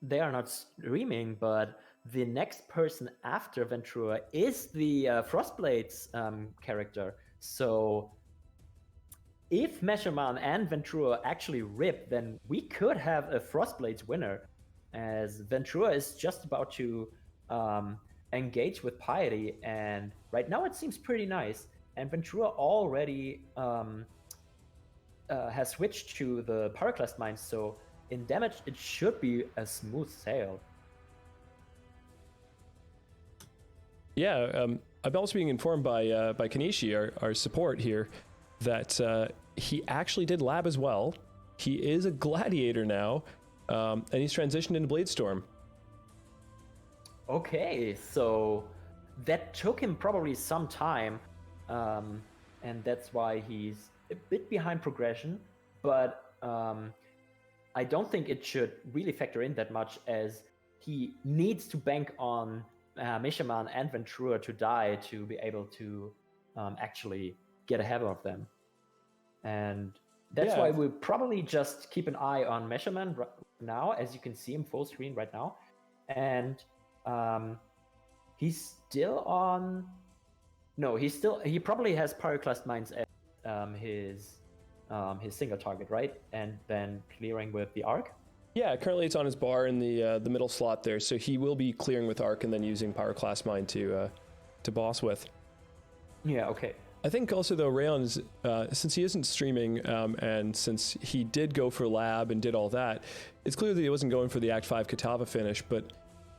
they are not streaming, but the next person after Ventura is the Frostblade's character. So if Meshaman and Ventura actually rip, then we could have a Frostblade's winner, as Ventura is just about to engage with Piety, and right now it seems pretty nice. And Ventura already has switched to the Pyroclast Mines, so in damage it should be a smooth sail. Yeah, I'm also being informed by Kanishi, our support here, that he actually did lab as well. He is a gladiator now, and he's transitioned into Bladestorm. Okay, so that took him probably some time, and that's why he's a bit behind progression, but I don't think it should really factor in that much, as he needs to bank on Meshaman and Ventura to die to be able to actually get ahead of them. And that's why we'll probably just keep an eye on Meshaman right now, as you can see him full screen right now. And he's still on... No, he probably has Pyroclast Mines as his single target, right? And then clearing with the Arc? Yeah, currently it's on his bar in the middle slot there, so he will be clearing with Arc and then using Pyroclast Mine to boss with. Yeah, okay. I think also though, Rayon is, since he isn't streaming and since he did go for lab and did all that, it's clear that he wasn't going for the Act 5 Kitava finish, but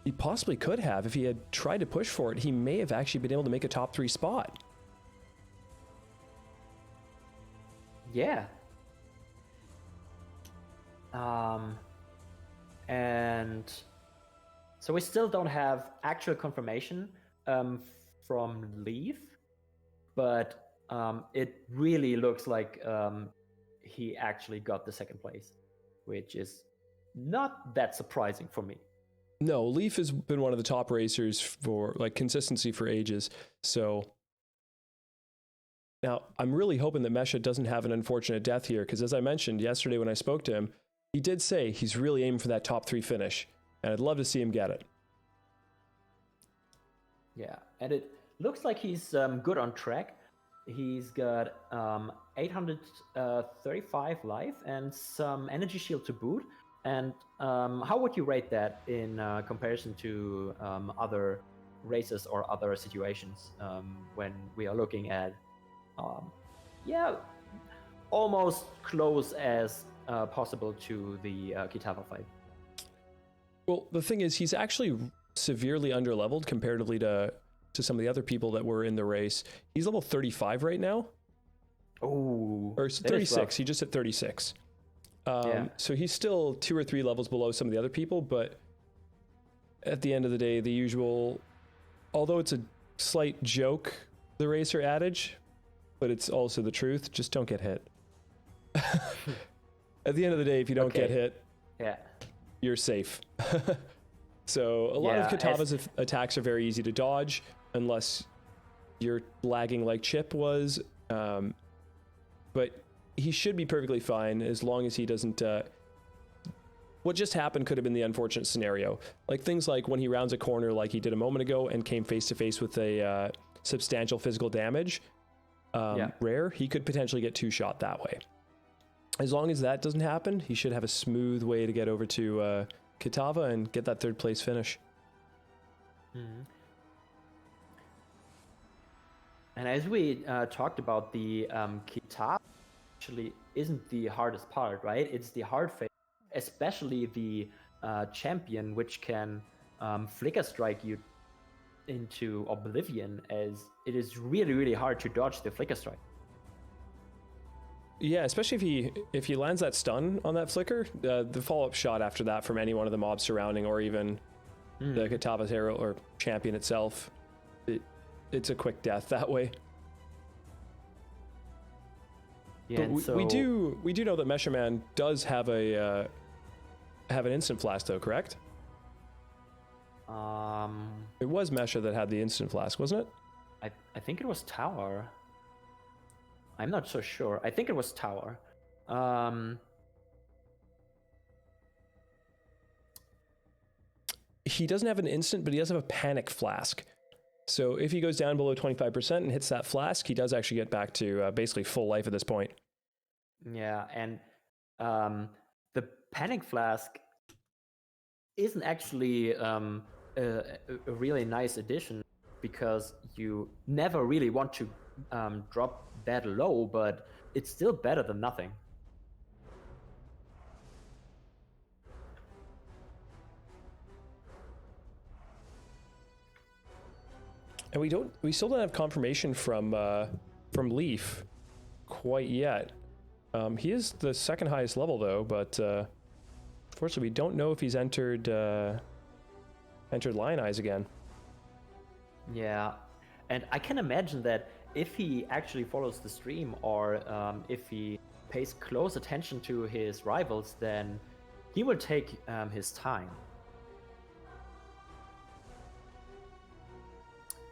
he possibly could have. If he had tried to push for it, he may have actually been able to make a top 3 spot. Yeah. And so we still don't have actual confirmation from Leaf, but it really looks like he actually got the second place, which is not that surprising for me. No, Leaf has been one of the top racers for like consistency for ages. So now I'm really hoping that Mesha doesn't have an unfortunate death here, because as I mentioned yesterday when I spoke to him, he did say he's really aiming for that top 3 finish, and I'd love to see him get it. Yeah, and it looks like he's good on track. He's got 835 life and some energy shield to boot. And how would you rate that in comparison to other races or other situations when we are looking at, almost close as possible to the Kitava fight? Well, the thing is, he's actually severely underleveled comparatively to some of the other people that were in the race. He's level 35 right now. Oh, or 36. He just hit 36. So he's still 2 or 3 levels below some of the other people, but at the end of the day, the usual, although it's a slight joke, the racer adage, but it's also the truth, just don't get hit. At the end of the day, if you don't get hit, you're safe. So a lot of Kitava's attacks are very easy to dodge unless you're lagging like Chip was, but he should be perfectly fine as long as he doesn't... what just happened could have been the unfortunate scenario. Like things like when he rounds a corner like he did a moment ago and came face to face with a substantial physical damage, rare, he could potentially get 2-shot that way. As long as that doesn't happen, he should have a smooth way to get over to Kitava and get that 3rd place finish. Mm-hmm. And as we talked about, the Kitava actually isn't the hardest part, right? It's the hard phase, especially the champion, which can flicker strike you into oblivion, as it is really, really hard to dodge the flicker strike. Yeah, especially if he lands that stun on that flicker, the follow-up shot after that from any one of the mobs surrounding, or even the Kitava's hero or champion itself, it's a quick death that way. Yeah, but we do know that Mesha Man does have an instant flask though, correct? It was Mesha that had the instant flask, wasn't it? I think it was Tower. I'm not so sure. I think it was Tower. He doesn't have an instant, but he does have a panic flask. So if he goes down below 25% and hits that flask, he does actually get back to basically full life at this point. Yeah, and the panic flask isn't actually a really nice addition, because you never really want to drop that low, but it's still better than nothing. And we still don't have confirmation from Leaf quite yet. He is the 2nd highest level though, but unfortunately we don't know if he's entered Lion Eyes again. Yeah, and I can imagine that if he actually follows the stream, or if he pays close attention to his rivals, then he will take his time.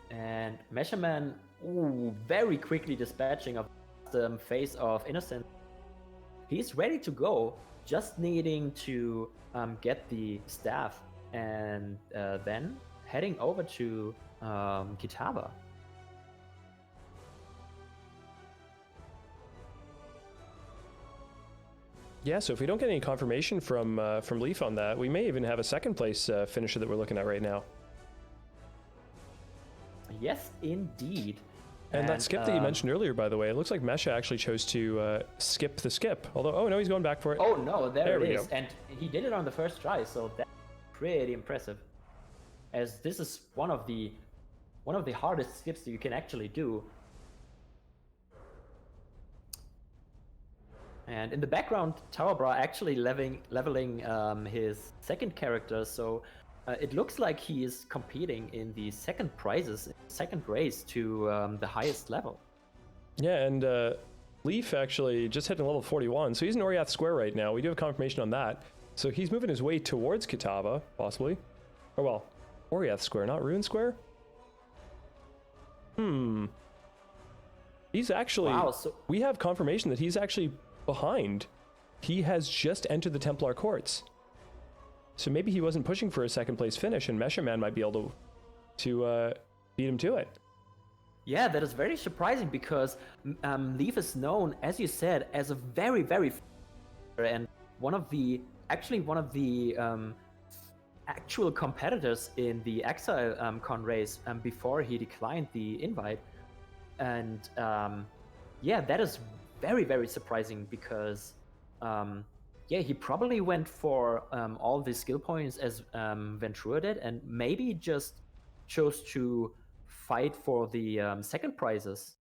And Mesha Man, very quickly dispatching of the face of Innocent. He's ready to go, just needing to get the staff, and then heading over to Kitava. Yeah, so if we don't get any confirmation from Leaf on that, we may even have a 2nd place finisher that we're looking at right now. Yes, indeed. And that skip that you mentioned earlier, by the way, it looks like Mesha actually chose to skip the skip. Although, oh no, he's going back for it. Oh no, there it is. Go. And he did it on the first try, so that's pretty impressive. As this is one of the hardest skips that you can actually do. And in the background, Towerbra actually leveling his 2nd character, so it looks like he is competing in the 2nd prizes, 2nd race to the highest level. Yeah, and Leaf actually just hit a level 41, so he's in Oriath Square right now. We do have confirmation on that. So he's moving his way towards Kitava, possibly. Or well, Oriath Square, not Ruin Square? He's actually... Wow, so... We have confirmation that he's actually behind. He has just entered the Templar Courts. So maybe he wasn't pushing for a 2nd place finish, and Mesha Man might be able to beat him to it. Yeah, that is very surprising because Leaf is known, as you said, as a very, very and one of the actual competitors in the Exile con race before he declined the invite. And yeah, that is very, very surprising because yeah, he probably went for all the skill points as Ventura did, and maybe just chose to fight for the second prizes.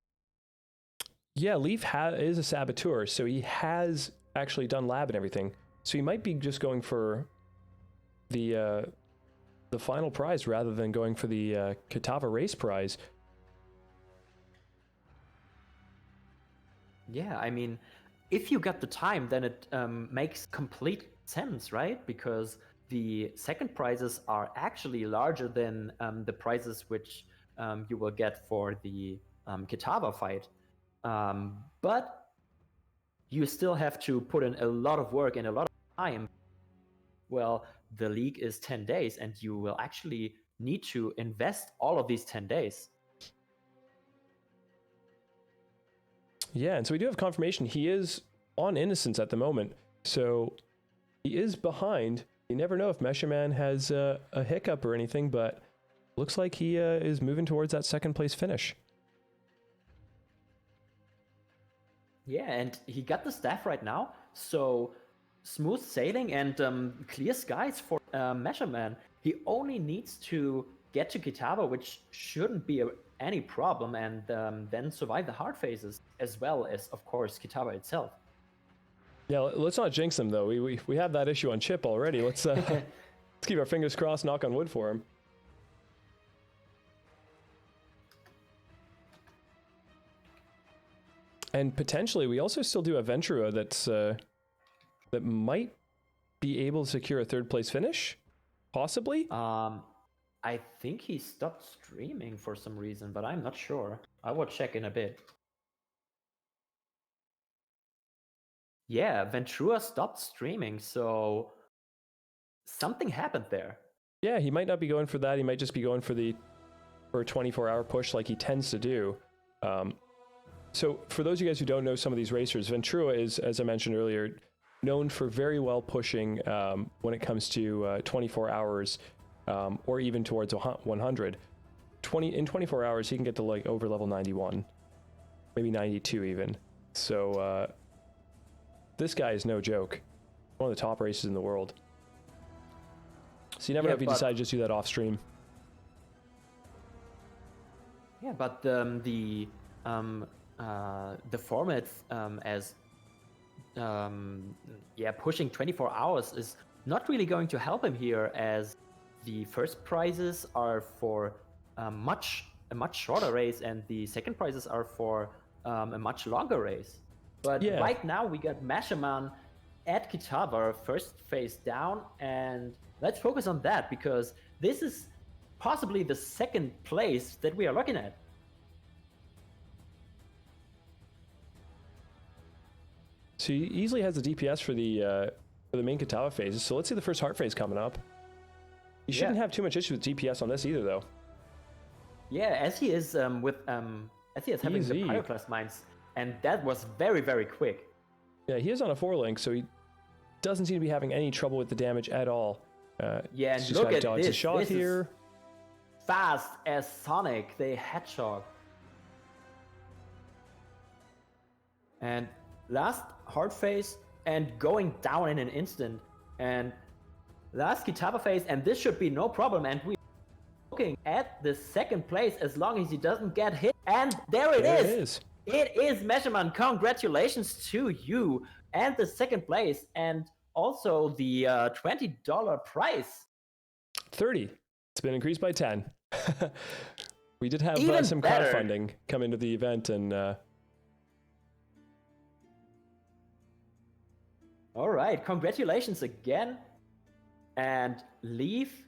Yeah, Leaf is a saboteur, so he has actually done lab and everything. So he might be just going for the final prize rather than going for the Kitava race prize. Yeah, I mean, if you got the time, then it makes complete sense, right? Because the second prizes are actually larger than the prizes which you will get for the Kitava fight. But you still have to put in a lot of work and a lot of time. Well, the league is 10 days, and you will actually need to invest all of these 10 days. Yeah, and so we do have confirmation he is on Innocence at the moment, so he is behind. You never know if Meshaman has a hiccup or anything, but looks like he is moving towards that second place finish. Yeah, and he got the staff right now, so smooth sailing and clear skies for Meshaman. He only needs to get to Kitava, which shouldn't be any problem, and then survive the hard phases, as well as, of course, Kitava itself. Yeah, let's not jinx him, though. We have that issue on Chip already. Let's keep our fingers crossed, knock on wood for him. And potentially, we also still do have Ventura that might be able to secure a third place finish, possibly. I think he stopped streaming for some reason, but I'm not sure. I will check in a bit. Yeah, Ventura stopped streaming, so something happened there. Yeah, he might not be going for that. He might just be going for a 24-hour push like he tends to do. So for those of you guys who don't know some of these racers, Ventura is, as I mentioned earlier, known for very well pushing when it comes to 24 hours or even towards 100. In 24 hours, he can get to like over level 91, maybe 92 even. So this guy is no joke. One of the top races in the world. So you never know if he decides to just do that off stream. Yeah, but the format as pushing 24 hours is not really going to help him here, as the first prizes are for a much shorter race, and the second prizes are for a much longer race. But right now we got Meshaman at Kitava, first phase down, and let's focus on that, because this is possibly the second place that we are looking at. So he easily has the DPS for the main Kitava phases. So let's see the first heart phase coming up. You shouldn't have too much issue with DPS on this either, though. Yeah, as he is having the Pyroclast mines, and that was very, very quick. Yeah, he is on a 4-link, so he doesn't seem to be having any trouble with the damage at all. Yeah, and look at this. A shot this here. Fast as Sonic, the Hedgehog. And last hard phase, and going down in an instant. And last Kitava phase, and this should be no problem. And we're looking at the second place as long as he doesn't get hit. And there it is. It is Meshaman. Congratulations to you. And the second place, and also the $20 prize. 30. It's been increased by 10. We did have some crowdfunding come into the event, and all right, congratulations again. And Leaf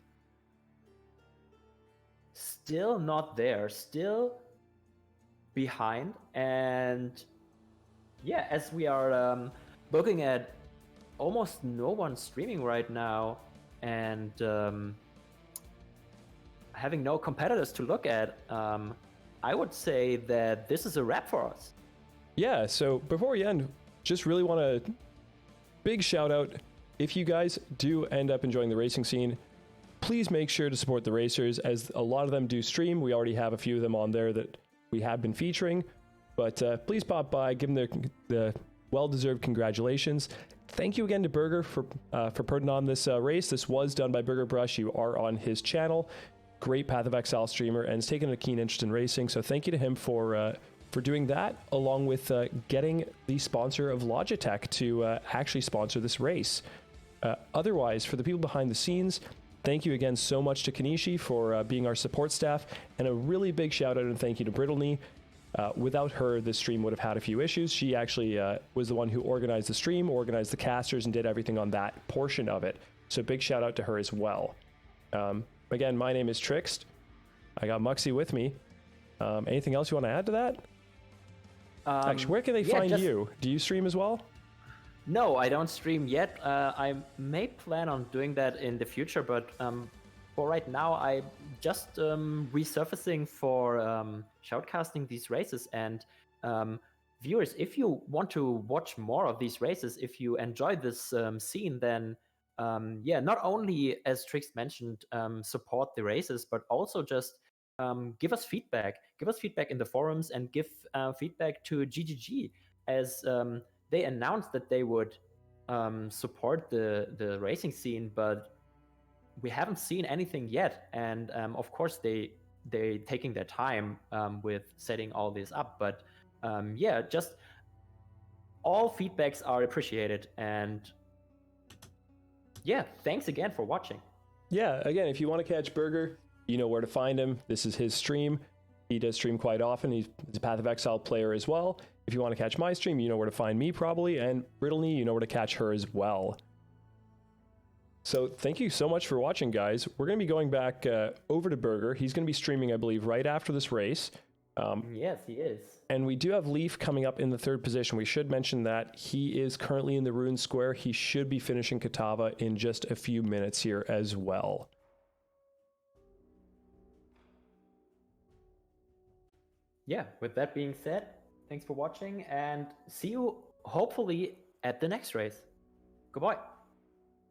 still not there, still behind. And yeah, as we are looking at almost no one streaming right now, and having no competitors to look at, I would say that this is a wrap for us. Yeah, so before we end, just really want to big shout out. If you guys do end up enjoying the racing scene, please make sure to support the racers, as a lot of them do stream. We already have a few of them on there that we have been featuring, but please pop by, give them the well-deserved congratulations. Thank you again to Berger for putting on this race. This was done by Bergerbrush. You are on his channel. Great Path of Exile streamer, and has taken a keen interest in racing. So thank you to him for doing that, along with getting the sponsor of Logitech to actually sponsor this race. Otherwise, for the people behind the scenes, thank you again so much to Kanishi for being our support staff, and a really big shout out and thank you to Brittleknee. Without her, this stream would have had a few issues. She actually was the one who organized the stream, organized the casters, and did everything on that portion of it. So big shout out to her as well. Again, my name is Trixt. I got Muxie with me. Anything else you want to add to that? Actually, where can they find you? Do you stream as well? No, I don't stream yet. I may plan on doing that in the future, but for right now, I'm just resurfacing for shoutcasting these races. And viewers, if you want to watch more of these races, if you enjoy this scene, then yeah, not only, as Trix mentioned, support the races, but also just give us feedback. Give us feedback in the forums, and give feedback to GGG, as they announced that they would support the racing scene, but we haven't seen anything yet. And of course, they're taking their time with setting all this up. But yeah, just all feedbacks are appreciated. And yeah, thanks again for watching. Yeah, again, if you want to catch Berger, you know where to find him. This is his stream. He does stream quite often. He's a Path of Exile player as well. If you want to catch my stream, you know where to find me probably. And Brittleknee, you know where to catch her as well. So thank you so much for watching, guys. We're going to be going back over to Berger. He's going to be streaming, I believe, right after this race. Yes, he is. And we do have Leaf coming up in the third position. We should mention that he is currently in the Rune Square. He should be finishing Kitava in just a few minutes here as well. Yeah, with that being said, thanks for watching, and see you hopefully at the next race. Goodbye.